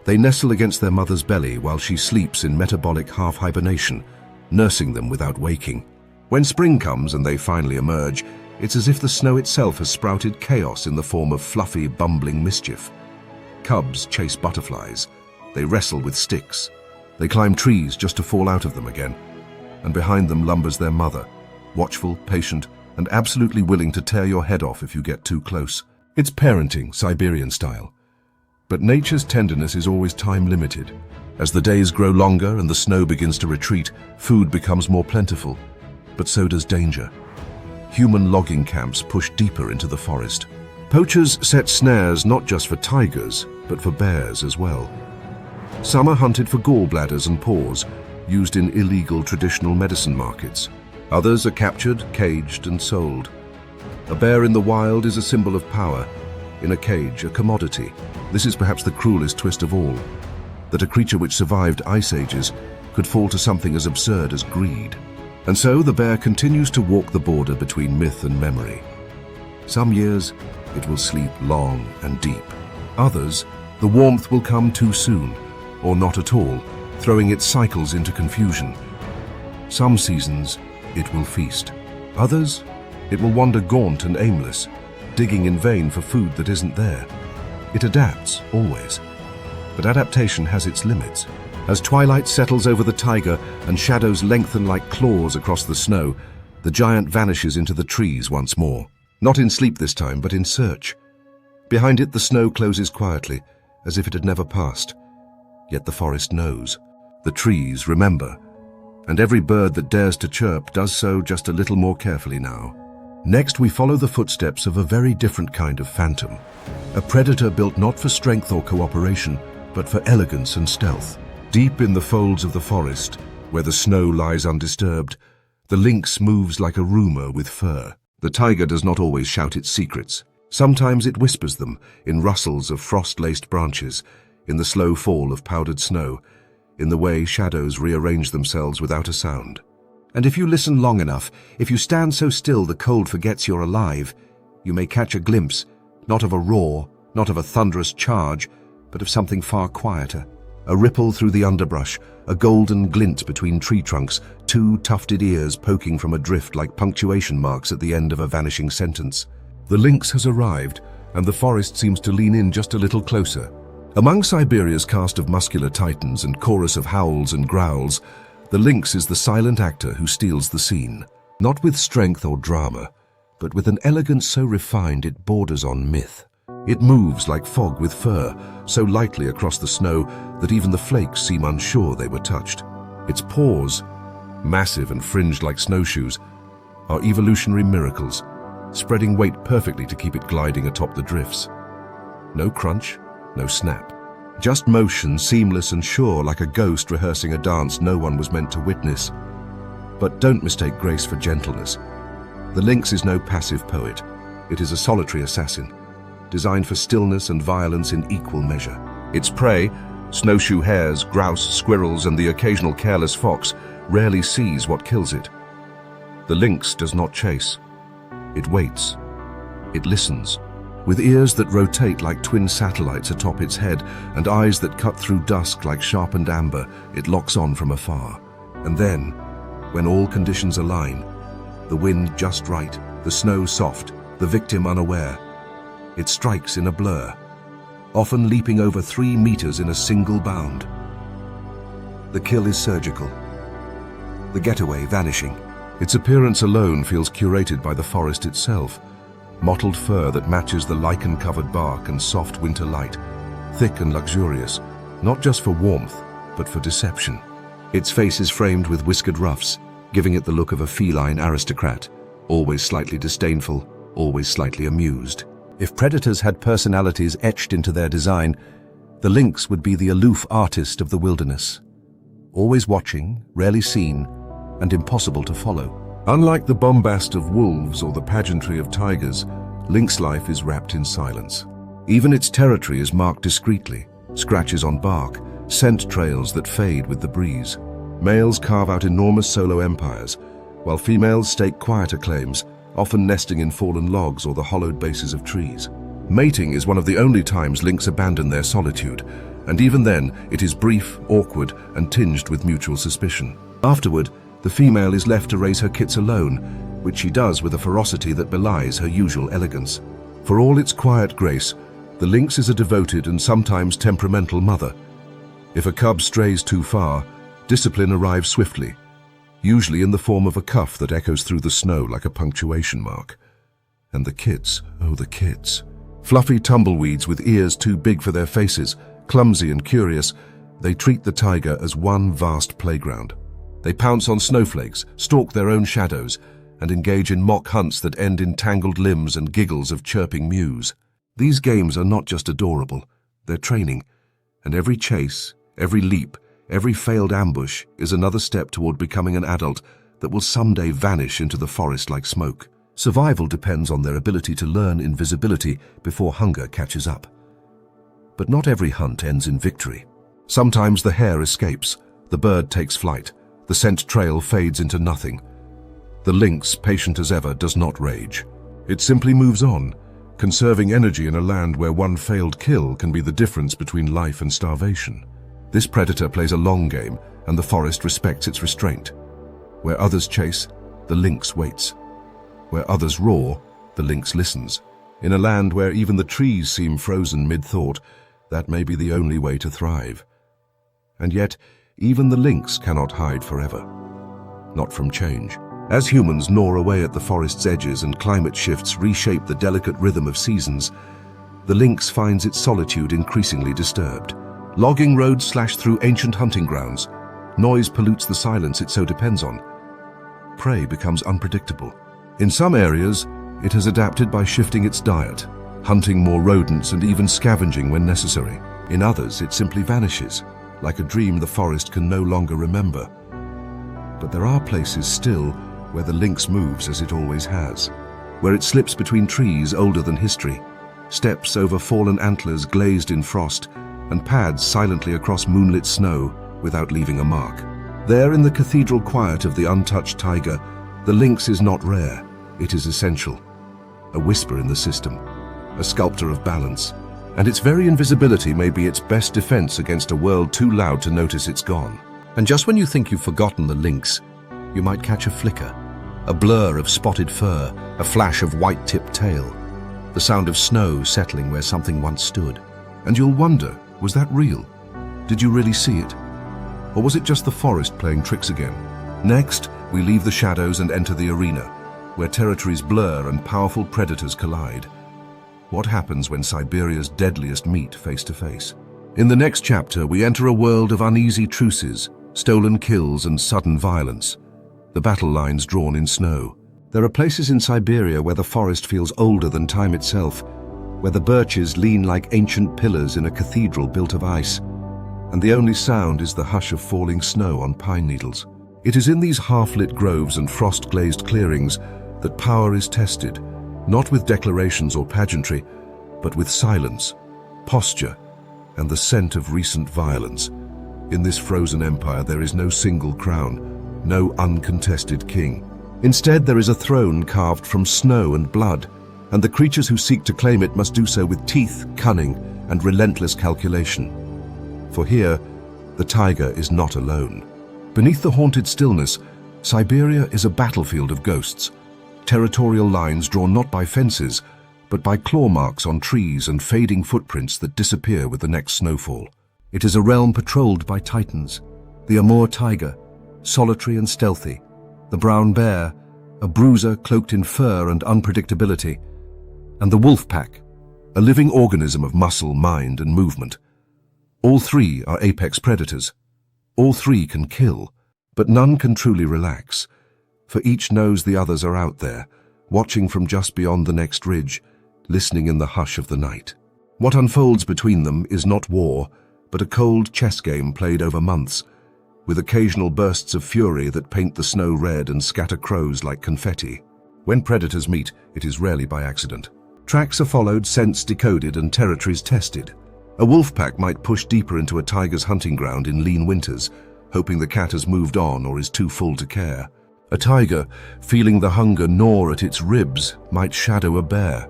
they nestle against their mother's belly while she sleeps in metabolic half-hibernation, nursing them without waking. When spring comes and they finally emerge, it's as if the snow itself has sprouted chaos in the form of fluffy, bumbling mischief. Cubs chase butterflies. They wrestle with sticks. They climb trees just to fall out of them again. And behind them lumbers their mother, watchful, patient, and absolutely willing to tear your head off if you get too close. It's parenting, Siberian style. But nature's tenderness is always time-limited. As the days grow longer and the snow begins to retreat, food becomes more plentiful. But so does danger. Human logging camps push deeper into the forest. Poachers set snares not just for tigers, but for bears as well. Some are hunted for gallbladders and paws, used in illegal traditional medicine markets. Others are captured, caged, and sold. A bear in the wild is a symbol of power. In a cage, a commodity. This is perhaps the cruelest twist of all, that a creature which survived ice ages could fall to something as absurd as greed. And so the bear continues to walk the border between myth and memory. Some years, it will sleep long and deep. Others, the warmth will come too soon, or not at all, throwing its cycles into confusion. Some seasons, it will feast. Others, it will wander gaunt and aimless, digging in vain for food that isn't there. It adapts, always. But adaptation has its limits. As twilight settles over the taiga and shadows lengthen like claws across the snow, the giant vanishes into the trees once more. Not in sleep this time, but in search. Behind it, the snow closes quietly, as if it had never passed. Yet the forest knows. The trees remember. And every bird that dares to chirp does so just a little more carefully now. Next, we follow the footsteps of a very different kind of phantom. A predator built not for strength or cooperation, but for elegance and stealth. Deep in the folds of the forest, where the snow lies undisturbed, the lynx moves like a rumor with fur. The taiga does not always shout its secrets. Sometimes it whispers them in rustles of frost-laced branches, in the slow fall of powdered snow, in the way shadows rearrange themselves without a sound. And if you listen long enough, if you stand so still the cold forgets you're alive, you may catch a glimpse, not of a roar, not of a thunderous charge, but of something far quieter. A ripple through the underbrush, a golden glint between tree trunks, two tufted ears poking from a drift like punctuation marks at the end of a vanishing sentence. The lynx has arrived, and the forest seems to lean in just a little closer. Among Siberia's cast of muscular titans and chorus of howls and growls, the lynx is the silent actor who steals the scene. Not with strength or drama, but with an elegance so refined it borders on myth. It moves like fog with fur, so lightly across the snow that even the flakes seem unsure they were touched. Its paws, massive and fringed like snowshoes, are evolutionary miracles, spreading weight perfectly to keep it gliding atop the drifts. No crunch, no snap. Just motion, seamless and sure, like a ghost rehearsing a dance no one was meant to witness. But don't mistake grace for gentleness. The lynx is no passive poet. It is a solitary assassin, designed for stillness and violence in equal measure. Its prey, snowshoe hares, grouse, squirrels, and the occasional careless fox, rarely sees what kills it. The lynx does not chase. It waits. It listens. With ears that rotate like twin satellites atop its head and eyes that cut through dusk like sharpened amber, it locks on from afar. And then, when all conditions align, the wind just right, the snow soft, the victim unaware, it strikes in a blur, often leaping over 3 meters in a single bound. The kill is surgical, the getaway vanishing. Its appearance alone feels curated by the forest itself. Mottled fur that matches the lichen-covered bark and soft winter light, thick and luxurious, not just for warmth, but for deception. Its face is framed with whiskered ruffs, giving it the look of a feline aristocrat, always slightly disdainful, always slightly amused. If predators had personalities etched into their design, the lynx would be the aloof artist of the wilderness. Always watching, rarely seen, and impossible to follow. Unlike the bombast of wolves or the pageantry of tigers, lynx life is wrapped in silence. Even its territory is marked discreetly, scratches on bark, scent trails that fade with the breeze. Males carve out enormous solo empires, while females stake quieter claims, often nesting in fallen logs or the hollowed bases of trees. Mating is one of the only times lynx abandon their solitude, and even then it is brief, awkward, and tinged with mutual suspicion. Afterward, the female is left to raise her kits alone, which she does with a ferocity that belies her usual elegance. For all its quiet grace, the lynx is a devoted and sometimes temperamental mother. If a cub strays too far, discipline arrives swiftly, usually in the form of a cuff that echoes through the snow like a punctuation mark. And the kits, oh the kits. Fluffy tumbleweeds with ears too big for their faces, clumsy and curious, they treat the taiga as one vast playground. They pounce on snowflakes, stalk their own shadows, and engage in mock hunts that end in tangled limbs and giggles of chirping mews. These games are not just adorable, they're training, and every chase, every leap, every failed ambush is another step toward becoming an adult that will someday vanish into the forest like smoke. Survival depends on their ability to learn invisibility before hunger catches up. But not every hunt ends in victory. Sometimes the hare escapes, the bird takes flight, the scent trail fades into nothing. The lynx, patient as ever, does not rage. It simply moves on, conserving energy in a land where one failed kill can be the difference between life and starvation. This predator plays a long game, and the forest respects its restraint. Where others chase, the lynx waits. Where others roar, the lynx listens. In a land where even the trees seem frozen mid-thought, that may be the only way to thrive. And yet, even the lynx cannot hide forever. Not from change. As humans gnaw away at the forest's edges and climate shifts reshape the delicate rhythm of seasons, the lynx finds its solitude increasingly disturbed. Logging roads slash through ancient hunting grounds. Noise pollutes the silence it so depends on. Prey becomes unpredictable. In some areas, it has adapted by shifting its diet, hunting more rodents and even scavenging when necessary. In others, it simply vanishes, like a dream the forest can no longer remember. But there are places still where the lynx moves as it always has, where it slips between trees older than history, steps over fallen antlers glazed in frost, and pads silently across moonlit snow without leaving a mark. There in the cathedral quiet of the untouched taiga, the lynx is not rare, it is essential. A whisper in the system, a sculptor of balance, and its very invisibility may be its best defense against a world too loud to notice it's gone. And just when you think you've forgotten the lynx, you might catch a flicker, a blur of spotted fur, a flash of white-tipped tail, the sound of snow settling where something once stood. And you'll wonder, was that real? Did you really see it? Or was it just the forest playing tricks again? Next, we leave the shadows and enter the arena, where territories blur and powerful predators collide. What happens when Siberia's deadliest meet face to face? In the next chapter, we enter a world of uneasy truces, stolen kills and sudden violence. The battle lines drawn in snow. There are places in Siberia where the forest feels older than time itself, where the birches lean like ancient pillars in a cathedral built of ice, and the only sound is the hush of falling snow on pine needles. It is in these half-lit groves and frost-glazed clearings that power is tested, not with declarations or pageantry, but with silence, posture, and the scent of recent violence. In this frozen empire, there is no single crown, no uncontested king. Instead, there is a throne carved from snow and blood, and the creatures who seek to claim it must do so with teeth, cunning, and relentless calculation. For here, the taiga is not alone. Beneath the haunted stillness, Siberia is a battlefield of ghosts, territorial lines drawn not by fences, but by claw marks on trees and fading footprints that disappear with the next snowfall. It is a realm patrolled by titans, the Amur taiga, solitary and stealthy, the brown bear, a bruiser cloaked in fur and unpredictability, and the wolf pack, a living organism of muscle, mind, and movement. All three are apex predators. All three can kill, but none can truly relax, for each knows the others are out there, watching from just beyond the next ridge, listening in the hush of the night. What unfolds between them is not war, but a cold chess game played over months, with occasional bursts of fury that paint the snow red and scatter crows like confetti. When predators meet, it is rarely by accident. Tracks are followed, scents decoded, and territories tested. A wolf pack might push deeper into a tiger's hunting ground in lean winters, hoping the cat has moved on or is too full to care. A tiger, feeling the hunger gnaw at its ribs, might shadow a bear,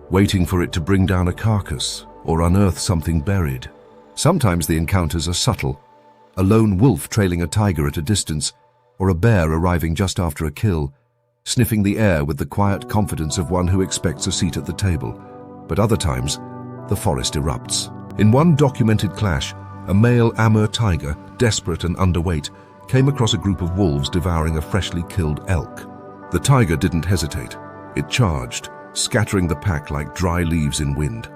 waiting for it to bring down a carcass or unearth something buried. Sometimes the encounters are subtle, a lone wolf trailing a tiger at a distance, or a bear arriving just after a kill, sniffing the air with the quiet confidence of one who expects a seat at the table. But other times, the forest erupts. In one documented clash, a male Amur tiger, desperate and underweight, came across a group of wolves devouring a freshly killed elk. The tiger didn't hesitate. It charged, scattering the pack like dry leaves in wind.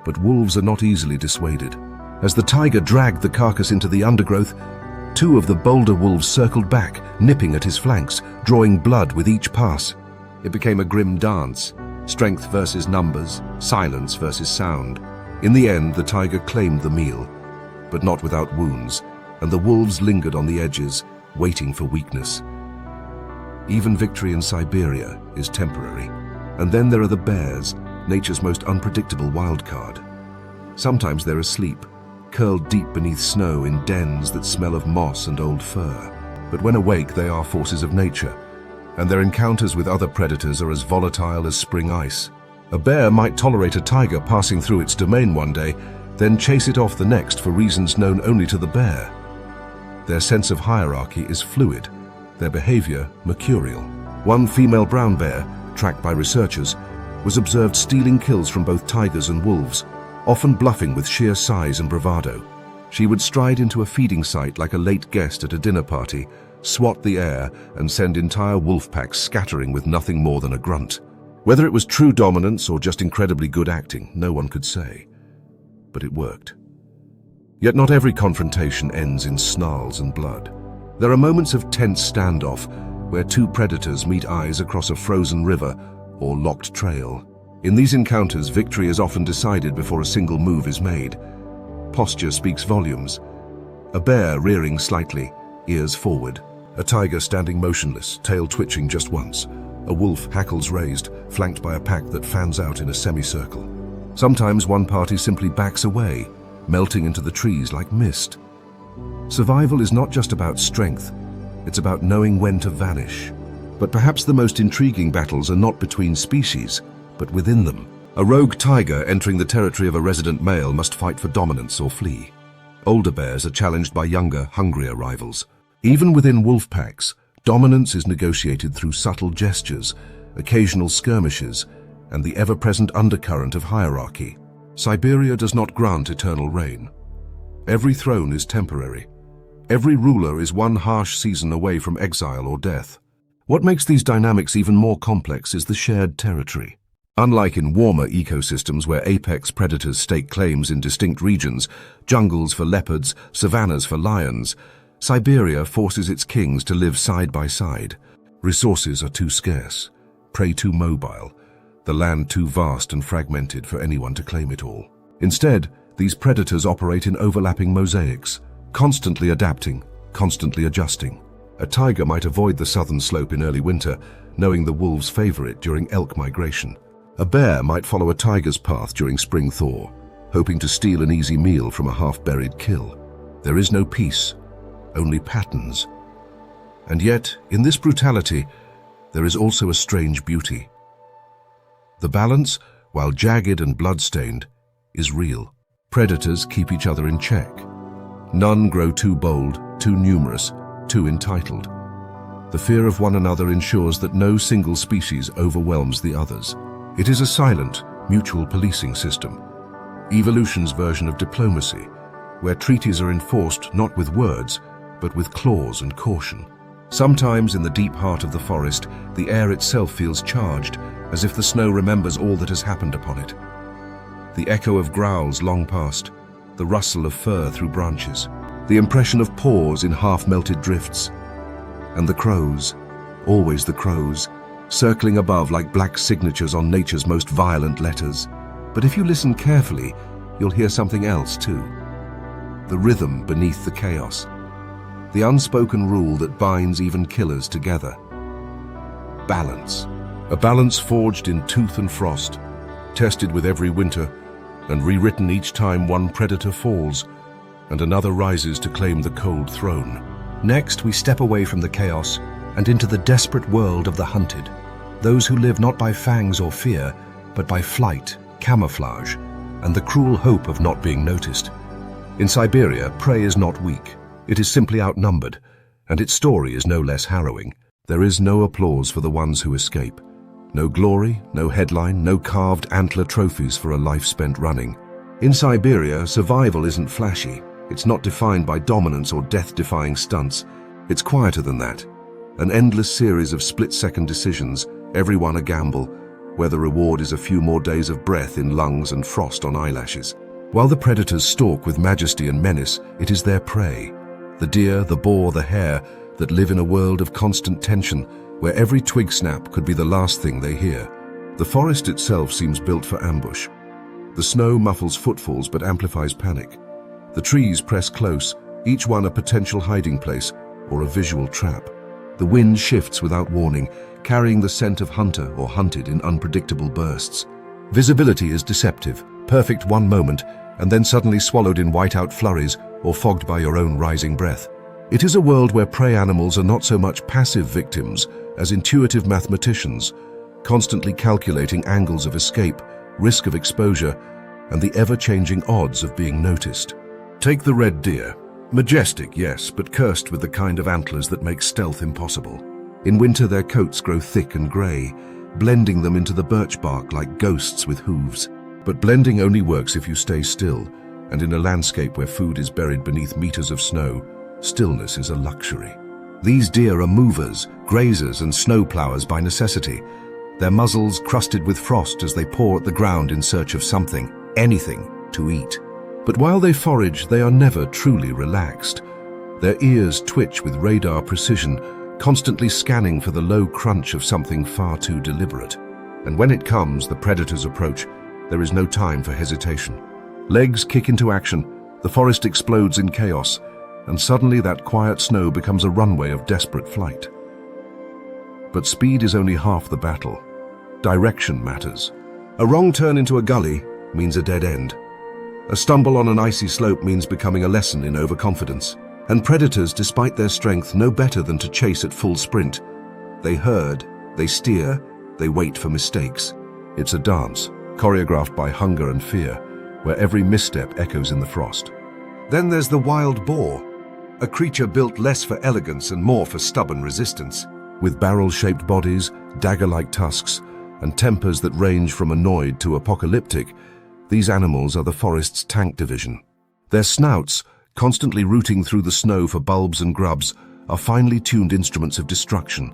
But wolves are not easily dissuaded. As the tiger dragged the carcass into the undergrowth, two of the bolder wolves circled back, nipping at his flanks, drawing blood with each pass. It became a grim dance, strength versus numbers, silence versus sound. In the end, the tiger claimed the meal, but not without wounds, and the wolves lingered on the edges, waiting for weakness. Even victory in Siberia is temporary. And then there are the bears, nature's most unpredictable wildcard. Sometimes they're asleep, curled deep beneath snow in dens that smell of moss and old fur. But when awake, they are forces of nature, and their encounters with other predators are as volatile as spring ice. A bear might tolerate a tiger passing through its domain one day, then chase it off the next for reasons known only to the bear. Their sense of hierarchy is fluid, their behavior mercurial. One female brown bear, tracked by researchers, was observed stealing kills from both tigers and wolves, often bluffing with sheer size and bravado. She would stride into a feeding site like a late guest at a dinner party, swat the air, and send entire wolf packs scattering with nothing more than a grunt. Whether it was true dominance or just incredibly good acting, no one could say. But it worked. Yet not every confrontation ends in snarls and blood. There are moments of tense standoff where two predators meet eyes across a frozen river or locked trail. In these encounters, victory is often decided before a single move is made. Posture speaks volumes. A bear rearing slightly, ears forward. A tiger standing motionless, tail twitching just once. A wolf, hackles raised, flanked by a pack that fans out in a semicircle. Sometimes one party simply backs away, melting into the trees like mist. Survival is not just about strength, it's about knowing when to vanish. But perhaps the most intriguing battles are not between species, but within them. A rogue tiger entering the territory of a resident male must fight for dominance or flee. Older bears are challenged by younger, hungrier rivals. Even within wolf packs, dominance is negotiated through subtle gestures, occasional skirmishes, and the ever-present undercurrent of hierarchy. Siberia does not grant eternal reign. Every throne is temporary. Every ruler is one harsh season away from exile or death. What makes these dynamics even more complex is the shared territory. Unlike in warmer ecosystems where apex predators stake claims in distinct regions, jungles for leopards, savannas for lions, Siberia forces its kings to live side by side. Resources are too scarce, prey too mobile, the land too vast and fragmented for anyone to claim it all. Instead, these predators operate in overlapping mosaics, constantly adapting, constantly adjusting. A tiger might avoid the southern slope in early winter, knowing the wolves favor it during elk migration. A bear might follow a tiger's path during spring thaw, hoping to steal an easy meal from a half-buried kill. There is no peace, only patterns. And yet, in this brutality, there is also a strange beauty. The balance, while jagged and blood-stained, is real. Predators keep each other in check. None grow too bold, too numerous, too entitled. The fear of one another ensures that no single species overwhelms the others. It is a silent, mutual policing system, evolution's version of diplomacy, where treaties are enforced not with words, but with clause and caution. Sometimes in the deep heart of the forest, the air itself feels charged, as if the snow remembers all that has happened upon it. The echo of growls long past, the rustle of fur through branches, the impression of paws in half-melted drifts, and the crows, always the crows, circling above like black signatures on nature's most violent letters. But if you listen carefully, you'll hear something else too. The rhythm beneath the chaos. The unspoken rule that binds even killers together. Balance. A balance forged in tooth and frost, tested with every winter, and rewritten each time one predator falls, and another rises to claim the cold throne. Next, we step away from the chaos and into the desperate world of the hunted, those who live not by fangs or fear, but by flight, camouflage, and the cruel hope of not being noticed. In Siberia, prey is not weak. It is simply outnumbered, and its story is no less harrowing. There is no applause for the ones who escape. No glory, no headline, no carved antler trophies for a life spent running. In Siberia, survival isn't flashy. It's not defined by dominance or death-defying stunts. It's quieter than that. An endless series of split-second decisions, every one a gamble, where the reward is a few more days of breath in lungs and frost on eyelashes. While the predators stalk with majesty and menace, it is their prey, the deer, the boar, the hare, that live in a world of constant tension, where every twig snap could be the last thing they hear. The forest itself seems built for ambush. The snow muffles footfalls but amplifies panic. The trees press close, each one a potential hiding place or a visual trap. The wind shifts without warning, carrying the scent of hunter or hunted in unpredictable bursts. Visibility is deceptive, perfect one moment, and then suddenly swallowed in whiteout flurries or fogged by your own rising breath. It is a world where prey animals are not so much passive victims as intuitive mathematicians, constantly calculating angles of escape, risk of exposure, and the ever-changing odds of being noticed. Take the red deer. Majestic, yes, but cursed with the kind of antlers that make stealth impossible. In winter, their coats grow thick and grey, blending them into the birch bark like ghosts with hooves. But blending only works if you stay still, and in a landscape where food is buried beneath meters of snow, stillness is a luxury. These deer are movers, grazers, and snowplowers by necessity, their muzzles crusted with frost as they paw at the ground in search of something, anything, to eat. But while they forage, they are never truly relaxed. Their ears twitch with radar precision, constantly scanning for the low crunch of something far too deliberate. And when it comes, the predator's approach, there is no time for hesitation. Legs kick into action, the forest explodes in chaos, and suddenly that quiet snow becomes a runway of desperate flight. But speed is only half the battle. Direction matters. A wrong turn into a gully means a dead end. A stumble on an icy slope means becoming a lesson in overconfidence. And predators, despite their strength, know better than to chase at full sprint. They herd, they steer, they wait for mistakes. It's a dance, choreographed by hunger and fear, where every misstep echoes in the frost. Then there's the wild boar, a creature built less for elegance and more for stubborn resistance. With barrel-shaped bodies, dagger-like tusks, and tempers that range from annoyed to apocalyptic, these animals are the forest's tank division. Their snouts, constantly rooting through the snow for bulbs and grubs, are finely tuned instruments of destruction.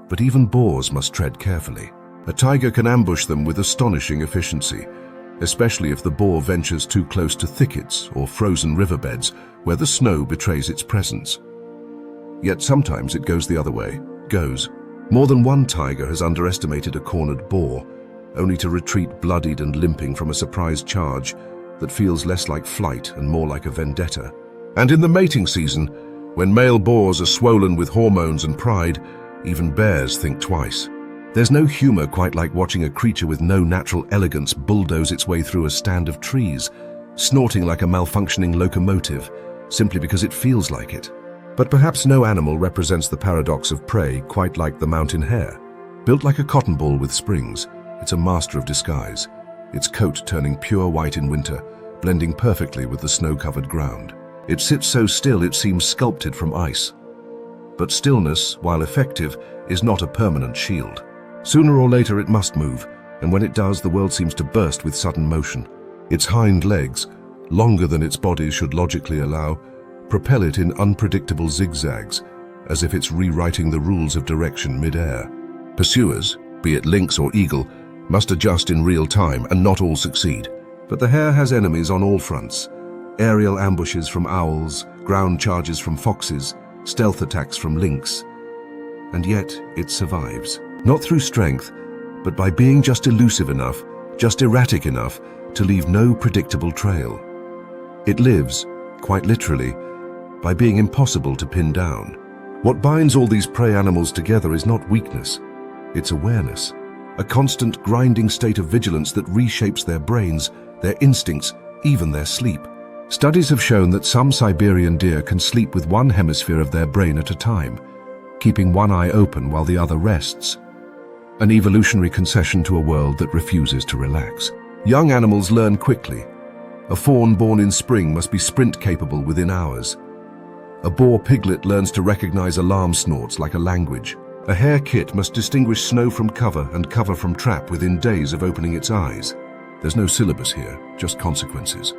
But even boars must tread carefully. A taiga can ambush them with astonishing efficiency, especially if the boar ventures too close to thickets or frozen riverbeds where the snow betrays its presence. Yet sometimes it goes the other way. More than one tiger has underestimated a cornered boar, only to retreat bloodied and limping from a surprise charge that feels less like flight and more like a vendetta. And in the mating season, when male boars are swollen with hormones and pride, even bears think twice. There's no humor quite like watching a creature with no natural elegance bulldoze its way through a stand of trees, snorting like a malfunctioning locomotive, simply because it feels like it. But perhaps no animal represents the paradox of prey quite like the mountain hare. Built like a cotton ball with springs, it's a master of disguise, its coat turning pure white in winter, blending perfectly with the snow-covered ground. It sits so still it seems sculpted from ice. But stillness, while effective, is not a permanent shield. Sooner or later it must move, and when it does, the world seems to burst with sudden motion. Its hind legs, longer than its body should logically allow, propel it in unpredictable zigzags, as if it's rewriting the rules of direction mid-air. Pursuers, be it lynx or eagle, must adjust in real time, and not all succeed. But the hare has enemies on all fronts. Aerial ambushes from owls, ground charges from foxes, stealth attacks from lynx. And yet, it survives. Not through strength, but by being just elusive enough, just erratic enough, to leave no predictable trail. It lives, quite literally, by being impossible to pin down. What binds all these prey animals together is not weakness, it's awareness. A constant grinding state of vigilance that reshapes their brains, their instincts, even their sleep. Studies have shown that some Siberian deer can sleep with one hemisphere of their brain at a time, keeping one eye open while the other rests. An evolutionary concession to a world that refuses to relax. Young animals learn quickly. A fawn born in spring must be sprint-capable within hours. A boar piglet learns to recognize alarm snorts like a language. A hare kit must distinguish snow from cover and cover from trap within days of opening its eyes. There's no syllabus here, just consequences.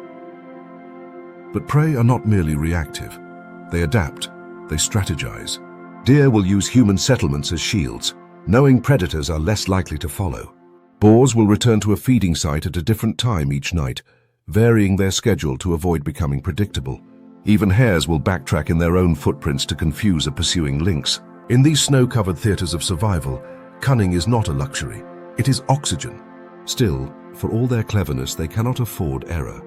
But prey are not merely reactive. They adapt, they strategize. Deer will use human settlements as shields, knowing predators are less likely to follow. Boars will return to a feeding site at a different time each night, varying their schedule to avoid becoming predictable. Even hares will backtrack in their own footprints to confuse a pursuing lynx. In these snow-covered theaters of survival, cunning is not a luxury. It is oxygen. Still, for all their cleverness, they cannot afford error.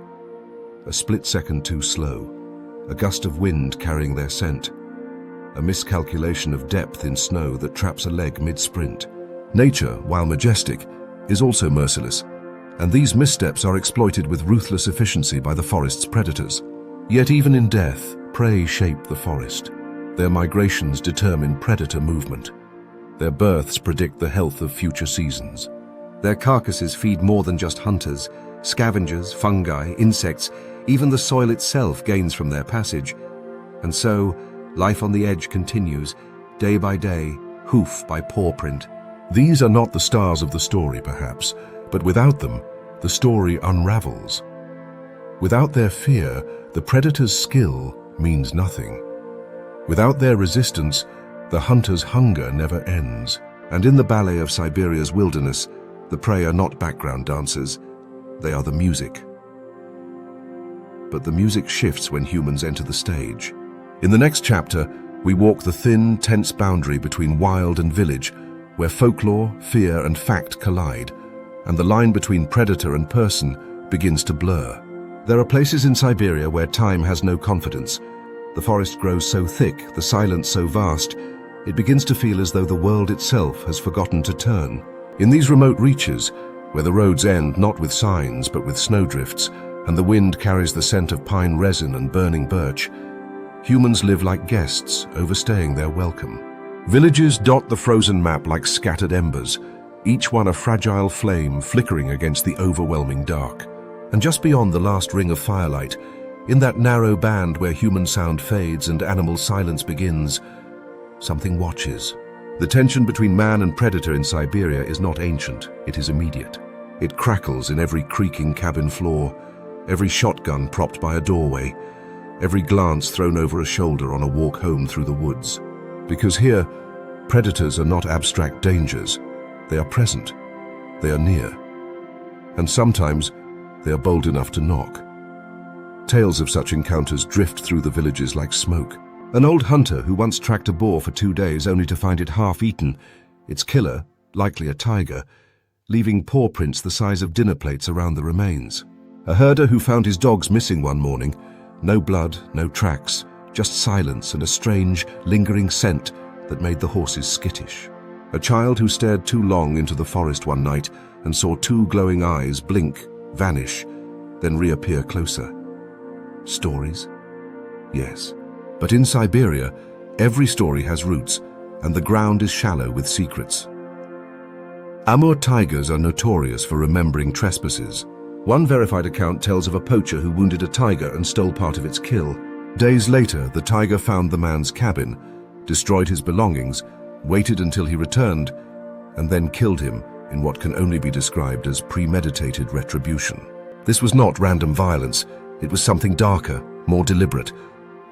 A split second too slow, a gust of wind carrying their scent, a miscalculation of depth in snow that traps a leg mid-sprint. Nature, while majestic, is also merciless, and these missteps are exploited with ruthless efficiency by the forest's predators. Yet even in death, prey shape the forest. Their migrations determine predator movement. Their births predict the health of future seasons. Their carcasses feed more than just hunters. Scavengers, fungi, insects, even the soil itself gains from their passage. And so, life on the edge continues, day by day, hoof by paw print. These are not the stars of the story, perhaps, but without them, the story unravels. Without their fear, the predator's skill means nothing. Without their resistance, the hunter's hunger never ends. And in the ballet of Siberia's wilderness, the prey are not background dancers, they are the music. But the music shifts when humans enter the stage. In the next chapter, we walk the thin, tense boundary between wild and village, where folklore, fear, and fact collide, and the line between predator and person begins to blur. There are places in Siberia where time has no confidence. The forest grows so thick, the silence so vast, it begins to feel as though the world itself has forgotten to turn. In these remote reaches, where the roads end not with signs but with snowdrifts, and the wind carries the scent of pine resin and burning birch, humans live like guests, overstaying their welcome. Villages dot the frozen map like scattered embers, each one a fragile flame flickering against the overwhelming dark. And just beyond the last ring of firelight, in that narrow band where human sound fades and animal silence begins, something watches. The tension between man and predator in Siberia is not ancient, it is immediate. It crackles in every creaking cabin floor, every shotgun propped by a doorway, every glance thrown over a shoulder on a walk home through the woods. Because here, predators are not abstract dangers. They are present. They are near. And sometimes, they are bold enough to knock. Tales of such encounters drift through the villages like smoke. An old hunter who once tracked a boar for 2 days only to find it half-eaten, its killer, likely a taiga, leaving paw prints the size of dinner plates around the remains. A herder who found his dogs missing one morning, no blood, no tracks, just silence and a strange, lingering scent that made the horses skittish. A child who stared too long into the forest one night and saw 2 glowing eyes blink, vanish, then reappear closer. Stories? Yes. But in Siberia, every story has roots, and the ground is shallow with secrets. Amur tigers are notorious for remembering trespasses. One verified account tells of a poacher who wounded a tiger and stole part of its kill. Days later, the tiger found the man's cabin, destroyed his belongings, waited until he returned, and then killed him in what can only be described as premeditated retribution. This was not random violence, it was something darker, more deliberate,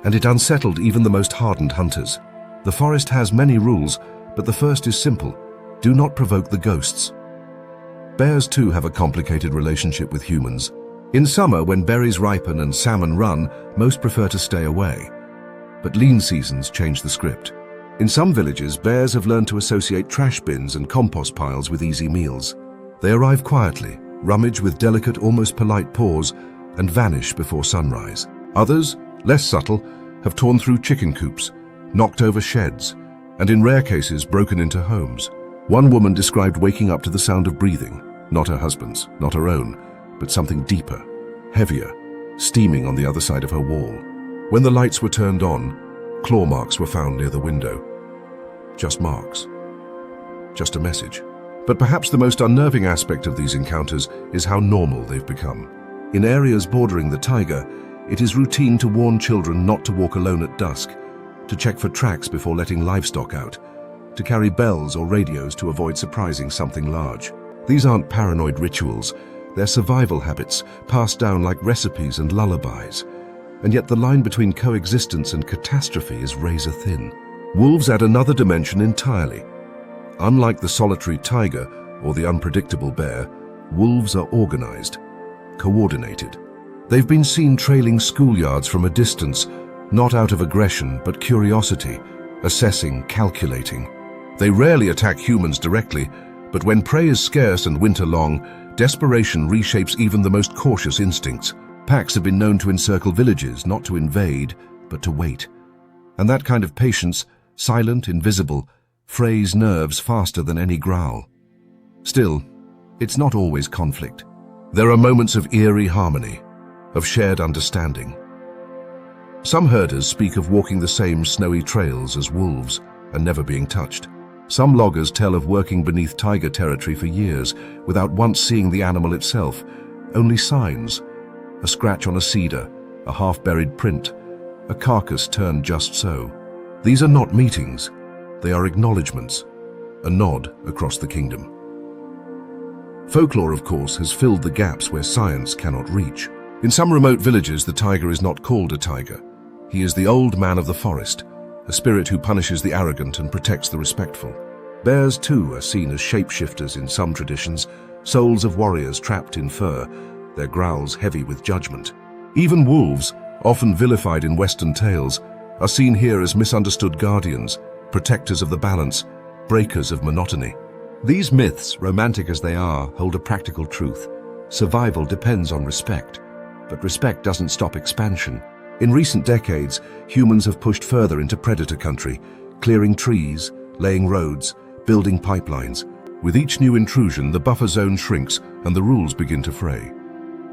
and it unsettled even the most hardened hunters. The forest has many rules, but the first is simple: do not provoke the ghosts. Bears too have a complicated relationship with humans. In summer, when berries ripen and salmon run, most prefer to stay away. But lean seasons change the script. In some villages, bears have learned to associate trash bins and compost piles with easy meals. They arrive quietly, rummage with delicate, almost polite paws, and vanish before sunrise. Others, less subtle, have torn through chicken coops, knocked over sheds, and in rare cases broken into homes. One woman described waking up to the sound of breathing, not her husband's, not her own, but something deeper, heavier, steaming on the other side of her wall. When the lights were turned on, claw marks were found near the window. Just marks. Just a message. But perhaps the most unnerving aspect of these encounters is how normal they've become. In areas bordering the taiga, it is routine to warn children not to walk alone at dusk, to check for tracks before letting livestock out, to carry bells or radios to avoid surprising something large. These aren't paranoid rituals, they're survival habits passed down like recipes and lullabies. And yet the line between coexistence and catastrophe is razor thin. Wolves add another dimension entirely. Unlike the solitary tiger or the unpredictable bear, wolves are organized, coordinated. They've been seen trailing schoolyards from a distance, not out of aggression but curiosity, assessing, calculating. They rarely attack humans directly, but when prey is scarce and winter long, desperation reshapes even the most cautious instincts. Packs have been known to encircle villages, not to invade, but to wait. And that kind of patience, silent, invisible, frays nerves faster than any growl. Still, it's not always conflict. There are moments of eerie harmony, of shared understanding. Some herders speak of walking the same snowy trails as wolves and never being touched. Some loggers tell of working beneath taiga territory for years without once seeing the animal itself, only signs. A scratch on a cedar, a half-buried print, a carcass turned just so. These are not meetings, they are acknowledgements, a nod across the kingdom. Folklore, of course, has filled the gaps where science cannot reach. In some remote villages, the tiger is not called a tiger. He is the old man of the forest, a spirit who punishes the arrogant and protects the respectful. Bears, too, are seen as shapeshifters in some traditions, souls of warriors trapped in fur, their growls heavy with judgment. Even wolves, often vilified in Western tales, are seen here as misunderstood guardians, protectors of the balance, breakers of monotony. These myths, romantic as they are, hold a practical truth. Survival depends on respect, but respect doesn't stop expansion. In recent decades, humans have pushed further into predator country, clearing trees, laying roads, building pipelines. With each new intrusion, the buffer zone shrinks and the rules begin to fray.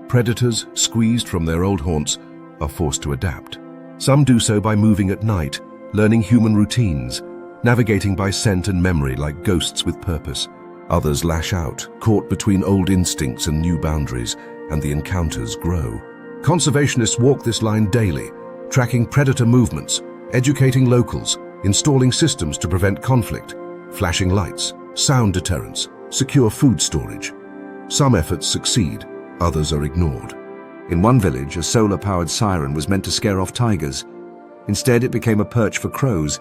Predators, squeezed from their old haunts, are forced to adapt. Some do so by moving at night, learning human routines, navigating by scent and memory like ghosts with purpose. Others lash out, caught between old instincts and new boundaries, and the encounters grow. Conservationists walk this line daily, tracking predator movements, educating locals, installing systems to prevent conflict, flashing lights, sound deterrence, secure food storage. Some efforts succeed, others are ignored. In one village, a solar-powered siren was meant to scare off tigers. Instead, it became a perch for crows,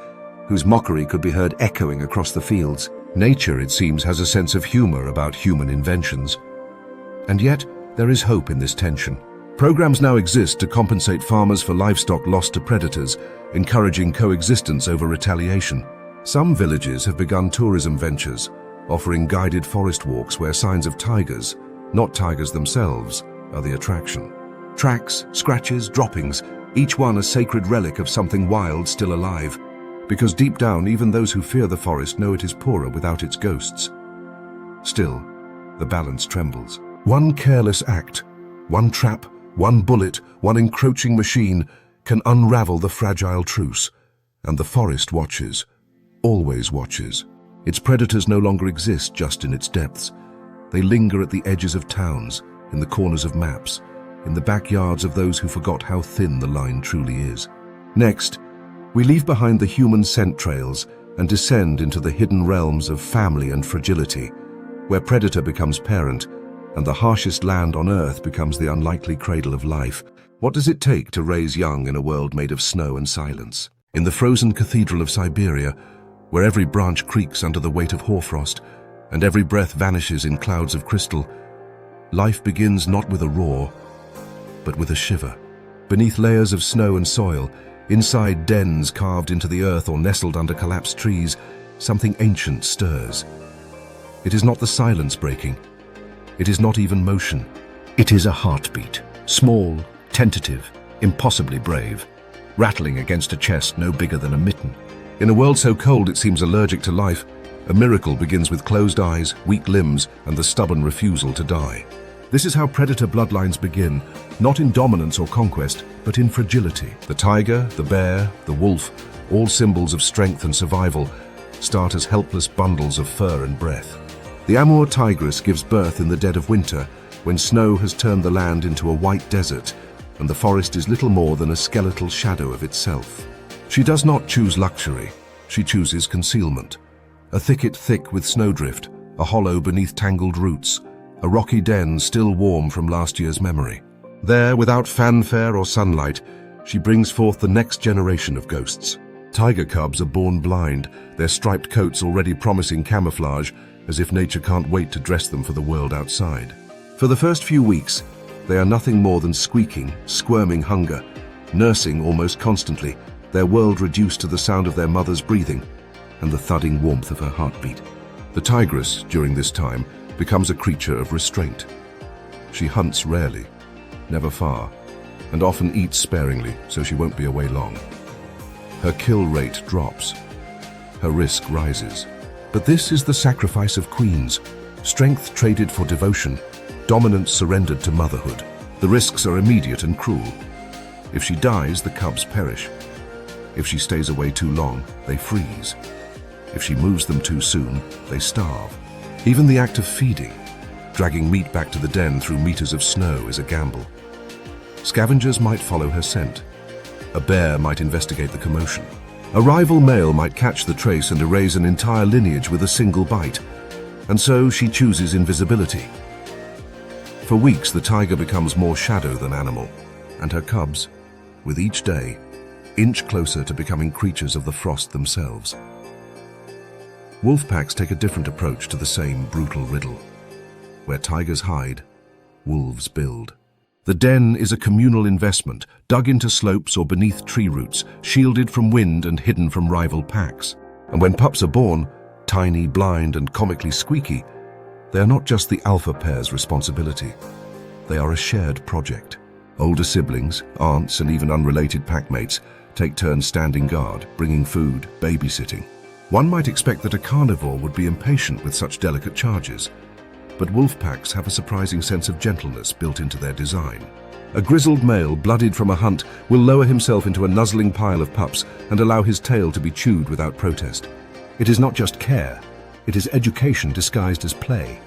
whose mockery could be heard echoing across the fields. Nature, it seems, has a sense of humor about human inventions. And yet, there is hope in this tension. Programs now exist to compensate farmers for livestock lost to predators, encouraging coexistence over retaliation. Some villages have begun tourism ventures, offering guided forest walks where signs of tigers, not tigers themselves, are the attraction. Tracks, scratches, droppings, each one a sacred relic of something wild still alive. Because deep down, even those who fear the forest know it is poorer without its ghosts. Still, the balance trembles. One careless act, one trap, one bullet, one encroaching machine can unravel the fragile truce. And the forest watches, always watches. Its predators no longer exist just in its depths. They linger at the edges of towns, in the corners of maps, in the backyards of those who forgot how thin the line truly is. Next, we leave behind the human scent trails and descend into the hidden realms of family and fragility, where predator becomes parent and the harshest land on earth becomes the unlikely cradle of life. What does it take to raise young in a world made of snow and silence? In the frozen cathedral of Siberia, where every branch creaks under the weight of hoarfrost and every breath vanishes in clouds of crystal, life begins not with a roar, but with a shiver. Beneath layers of snow and soil, inside dens carved into the earth or nestled under collapsed trees, something ancient stirs. It is not the silence breaking. It is not even motion. It is a heartbeat, small, tentative, impossibly brave, rattling against a chest no bigger than a mitten. In a world so cold it seems allergic to life, a miracle begins with closed eyes, weak limbs, and the stubborn refusal to die. This is how predator bloodlines begin, not in dominance or conquest, but in fragility. The tiger, the bear, the wolf, all symbols of strength and survival, start as helpless bundles of fur and breath. The Amur tigress gives birth in the dead of winter, when snow has turned the land into a white desert, and the forest is little more than a skeletal shadow of itself. She does not choose luxury, she chooses concealment. A thicket thick with snowdrift, a hollow beneath tangled roots, a rocky den still warm from last year's memory. There, without fanfare or sunlight, she brings forth the next generation of ghosts. Tiger cubs are born blind, their striped coats already promising camouflage, as if nature can't wait to dress them for the world outside. For the first few weeks, they are nothing more than squeaking, squirming hunger, nursing almost constantly, their world reduced to the sound of their mother's breathing and the thudding warmth of her heartbeat. The tigress, during this time, becomes a creature of restraint. She hunts rarely, never far, and often eats sparingly so she won't be away long. Her kill rate drops, her risk rises. But this is the sacrifice of queens, strength traded for devotion, dominance surrendered to motherhood. The risks are immediate and cruel. If she dies, the cubs perish. If she stays away too long, they freeze. If she moves them too soon, they starve. Even the act of feeding, dragging meat back to the den through meters of snow, is a gamble. Scavengers might follow her scent. A bear might investigate the commotion. A rival male might catch the trace and erase an entire lineage with a single bite. And so she chooses invisibility. For weeks, the tiger becomes more shadow than animal, and her cubs, with each day, inch closer to becoming creatures of the frost themselves. Wolf packs take a different approach to the same brutal riddle. Where tigers hide, wolves build. The den is a communal investment, dug into slopes or beneath tree roots, shielded from wind and hidden from rival packs. And when pups are born, tiny, blind, and comically squeaky, they are not just the alpha pair's responsibility. They are a shared project. Older siblings, aunts, and even unrelated packmates take turns standing guard, bringing food, babysitting. One might expect that a carnivore would be impatient with such delicate charges, but wolf packs have a surprising sense of gentleness built into their design. A grizzled male, blooded from a hunt, will lower himself into a nuzzling pile of pups and allow his tail to be chewed without protest. It is not just care, it is education disguised as play.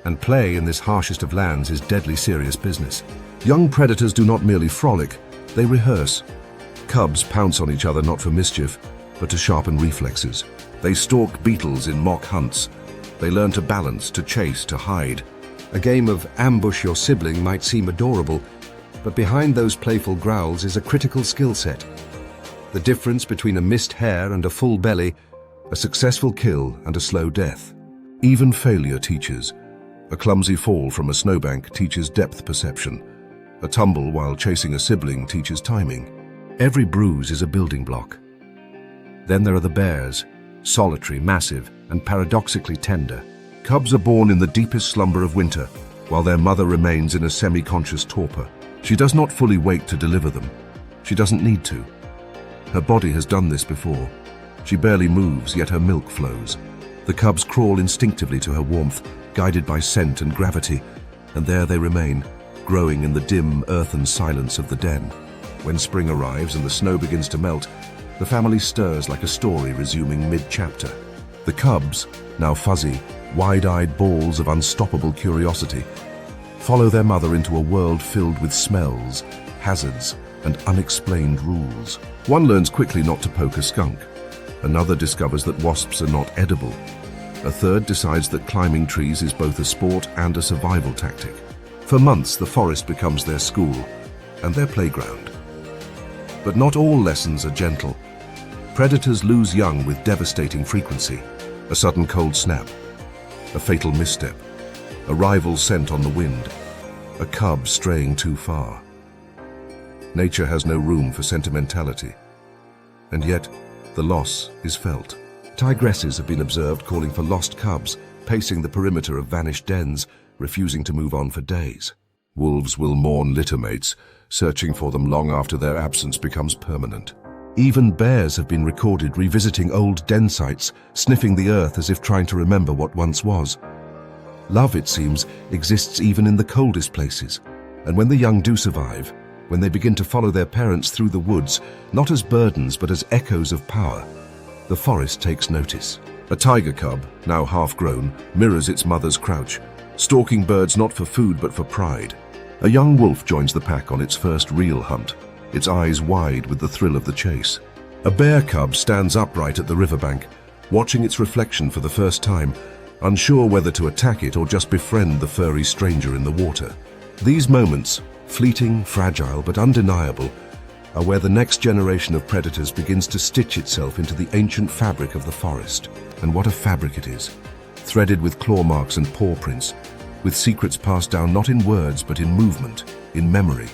And play in this harshest of lands is deadly serious business. Young predators do not merely frolic, they rehearse. Cubs pounce on each other not for mischief, but to sharpen reflexes. They stalk beetles in mock hunts. They learn to balance, to chase, to hide. A game of ambush your sibling might seem adorable, but behind those playful growls is a critical skill set. The difference between a missed hare and a full belly, a successful kill and a slow death. Even failure teaches. A clumsy fall from a snowbank teaches depth perception. A tumble while chasing a sibling teaches timing. Every bruise is a building block. Then there are the bears, solitary, massive, and paradoxically tender. Cubs are born in the deepest slumber of winter, while their mother remains in a semi-conscious torpor. She does not fully wake to deliver them. She doesn't need to. Her body has done this before. She barely moves, yet her milk flows. The cubs crawl instinctively to her warmth, guided by scent and gravity, and there they remain, growing in the dim, earthen silence of the den. When spring arrives and the snow begins to melt, the family stirs like a story resuming mid-chapter. The cubs, now fuzzy, wide-eyed balls of unstoppable curiosity, follow their mother into a world filled with smells, hazards, and unexplained rules. One learns quickly not to poke a skunk. Another discovers that wasps are not edible. A third decides that climbing trees is both a sport and a survival tactic. For months, the forest becomes their school and their playground. But not all lessons are gentle. Predators lose young with devastating frequency. A sudden cold snap, a fatal misstep, a rival scent on the wind, a cub straying too far. Nature has no room for sentimentality, and yet the loss is felt. Tigresses have been observed calling for lost cubs, pacing the perimeter of vanished dens, refusing to move on for days. Wolves will mourn littermates, searching for them long after their absence becomes permanent. Even bears have been recorded revisiting old den sites, sniffing the earth as if trying to remember what once was. Love, it seems, exists even in the coldest places. And when the young do survive, when they begin to follow their parents through the woods, not as burdens but as echoes of power, the forest takes notice. A tiger cub, now half-grown, mirrors its mother's crouch, stalking birds not for food but for pride. A young wolf joins the pack on its first real hunt, its eyes wide with the thrill of the chase. A bear cub stands upright at the riverbank, watching its reflection for the first time, unsure whether to attack it or just befriend the furry stranger in the water. These moments, fleeting, fragile, but undeniable, are where the next generation of predators begins to stitch itself into the ancient fabric of the forest. And what a fabric it is, threaded with claw marks and paw prints, with secrets passed down not in words but in movement, in memory,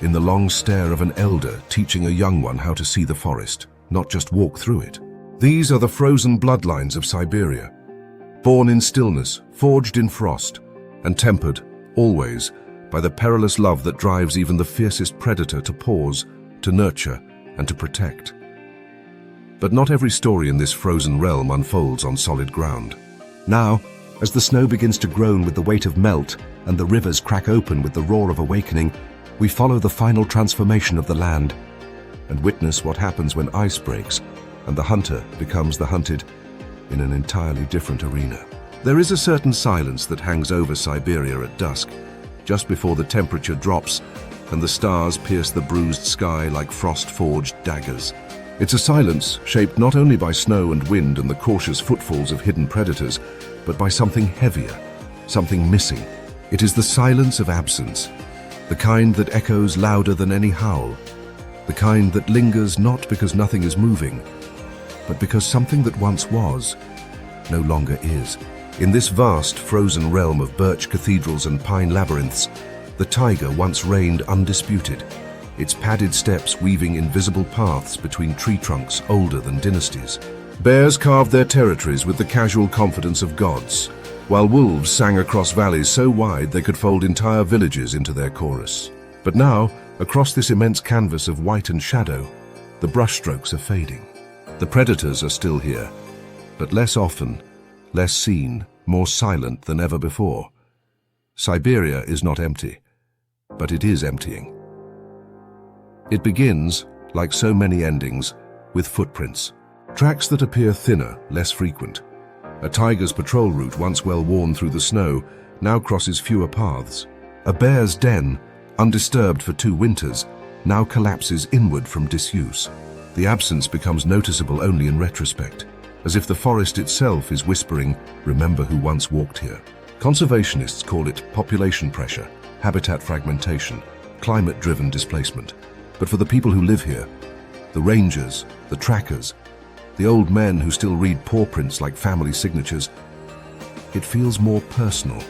in the long stare of an elder teaching a young one how to see the forest, not just walk through it. These are the frozen bloodlines of Siberia, born in stillness, forged in frost, and tempered, always, by the perilous love that drives even the fiercest predator to pause, to nurture, and to protect. But not every story in this frozen realm unfolds on solid ground. Now, as the snow begins to groan with the weight of melt and the rivers crack open with the roar of awakening, we follow the final transformation of the land and witness what happens when ice breaks and the hunter becomes the hunted in an entirely different arena. There is a certain silence that hangs over Siberia at dusk, just before the temperature drops and the stars pierce the bruised sky like frost-forged daggers. It's a silence shaped not only by snow and wind and the cautious footfalls of hidden predators, but by something heavier, something missing. It is the silence of absence, the kind that echoes louder than any howl, the kind that lingers not because nothing is moving, but because something that once was, no longer is. In this vast, frozen realm of birch cathedrals and pine labyrinths, the taiga once reigned undisputed, its padded steps weaving invisible paths between tree trunks older than dynasties. Bears carved their territories with the casual confidence of gods, while wolves sang across valleys so wide they could fold entire villages into their chorus. But now, across this immense canvas of white and shadow, the brushstrokes are fading. The predators are still here, but less often, less seen, more silent than ever before. Siberia is not empty, but it is emptying. It begins, like so many endings, with footprints. Tracks that appear thinner, less frequent. A tiger's patrol route, once well worn through the snow, now crosses fewer paths. A bear's den, undisturbed for 2 winters, now collapses inward from disuse. The absence becomes noticeable only in retrospect, as if the forest itself is whispering, "Remember who once walked here." Conservationists call it population pressure, habitat fragmentation, climate-driven displacement. But for the people who live here, the rangers, the trackers, the old men who still read paw prints like family signatures, it feels more personal,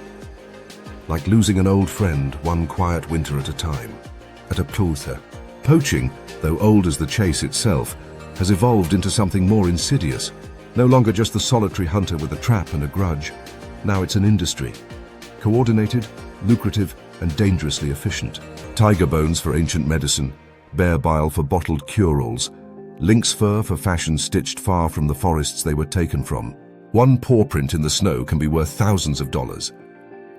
like losing an old friend one quiet winter at a time. At a Pultha, poaching, though old as the chase itself, has evolved into something more insidious. No longer just the solitary hunter with a trap and a grudge. Now it's an industry. Coordinated, lucrative, and dangerously efficient. Tiger bones for ancient medicine, bear bile for bottled cure-alls, lynx fur for fashion stitched far from the forests they were taken from. One paw print in the snow can be worth thousands of dollars.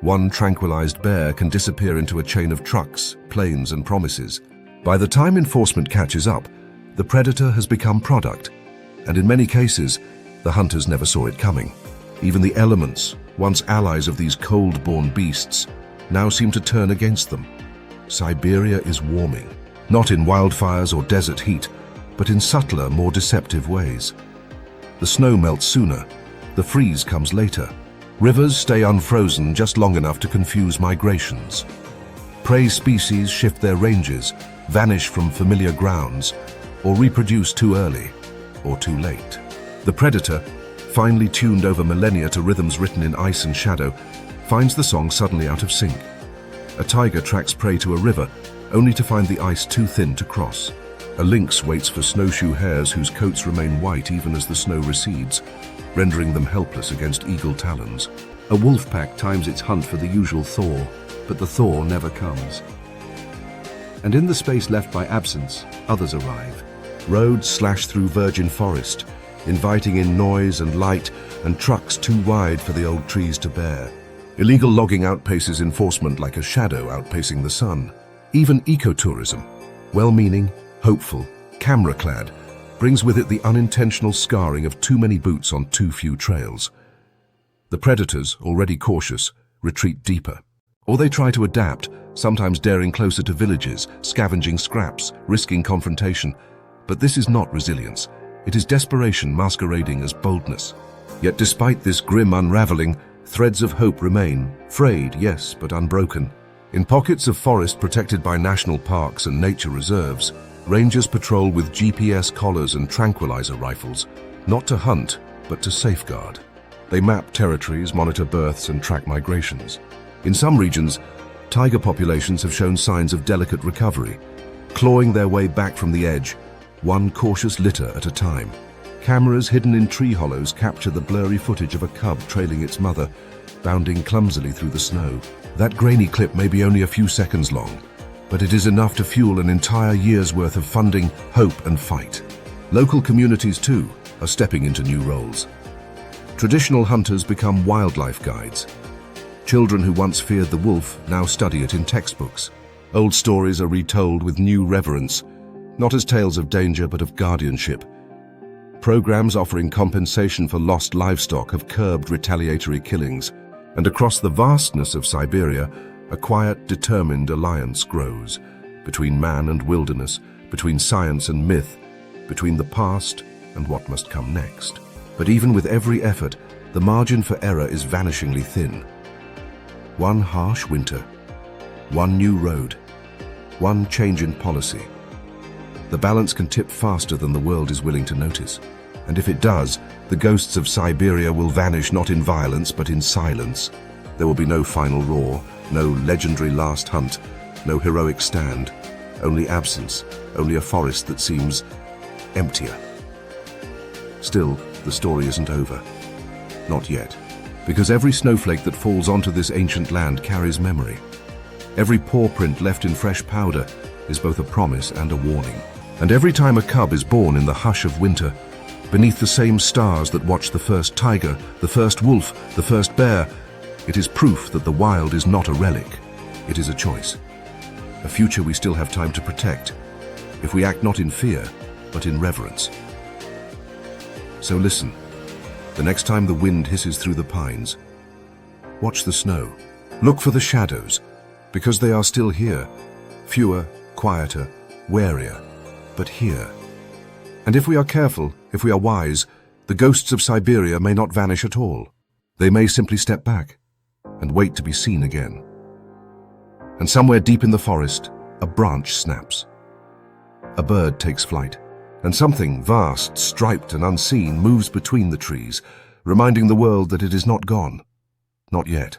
One tranquilized bear can disappear into a chain of trucks, planes, and promises. By the time enforcement catches up, the predator has become product, and in many cases, the hunters never saw it coming. Even the elements, once allies of these cold-born beasts, now seem to turn against them. Siberia is warming, not in wildfires or desert heat, but in subtler, more deceptive ways. The snow melts sooner, the freeze comes later. Rivers stay unfrozen just long enough to confuse migrations. Prey species shift their ranges, vanish from familiar grounds, or reproduce too early or too late. The predator, finely tuned over millennia to rhythms written in ice and shadow, finds the song suddenly out of sync. A tiger tracks prey to a river, only to find the ice too thin to cross. A lynx waits for snowshoe hares whose coats remain white even as the snow recedes, rendering them helpless against eagle talons. A wolf pack times its hunt for the usual thaw, but the thaw never comes. And in the space left by absence, others arrive. Roads slash through virgin forest, inviting in noise and light and trucks too wide for the old trees to bear. Illegal logging outpaces enforcement like a shadow outpacing the sun. Even ecotourism, well-meaning, hopeful, camera-clad, brings with it the unintentional scarring of too many boots on too few trails. The predators, already cautious, retreat deeper. Or they try to adapt, sometimes daring closer to villages, scavenging scraps, risking confrontation. But this is not resilience. It is desperation masquerading as boldness. Yet despite this grim unraveling, threads of hope remain, frayed, yes, but unbroken. In pockets of forest protected by national parks and nature reserves, rangers patrol with GPS collars and tranquilizer rifles, not to hunt, but to safeguard. They map territories, monitor births, and track migrations. In some regions, taiga populations have shown signs of delicate recovery, clawing their way back from the edge, one cautious litter at a time. Cameras hidden in tree hollows capture the blurry footage of a cub trailing its mother, bounding clumsily through the snow. That grainy clip may be only a few seconds long, but it is enough to fuel an entire year's worth of funding, hope, and fight. Local communities, too, are stepping into new roles. Traditional hunters become wildlife guides. Children who once feared the wolf now study it in textbooks. Old stories are retold with new reverence, not as tales of danger but of guardianship. Programs offering compensation for lost livestock have curbed retaliatory killings, and across the vastness of Siberia, a quiet, determined alliance grows, between man and wilderness, between science and myth, between the past and what must come next. But even with every effort, the margin for error is vanishingly thin. One harsh winter, one new road, one change in policy. The balance can tip faster than the world is willing to notice. And if it does, the ghosts of Siberia will vanish not in violence but in silence. There will be no final roar, no legendary last hunt, no heroic stand, only absence, only a forest that seems emptier. Still, the story isn't over. Not yet. Because every snowflake that falls onto this ancient land carries memory. Every paw print left in fresh powder is both a promise and a warning. And every time a cub is born in the hush of winter, beneath the same stars that watch the first tiger, the first wolf, the first bear, it is proof that the wild is not a relic. It is a choice. A future we still have time to protect, if we act not in fear, but in reverence. So listen, the next time the wind hisses through the pines, watch the snow. Look for the shadows, because they are still here, fewer, quieter, warier, but here. And if we are careful, if we are wise, the ghosts of Siberia may not vanish at all. They may simply step back and wait to be seen again. And somewhere deep in the forest, a branch snaps. A bird takes flight, and something vast, striped and unseen moves between the trees, reminding the world that it is not gone. Not yet.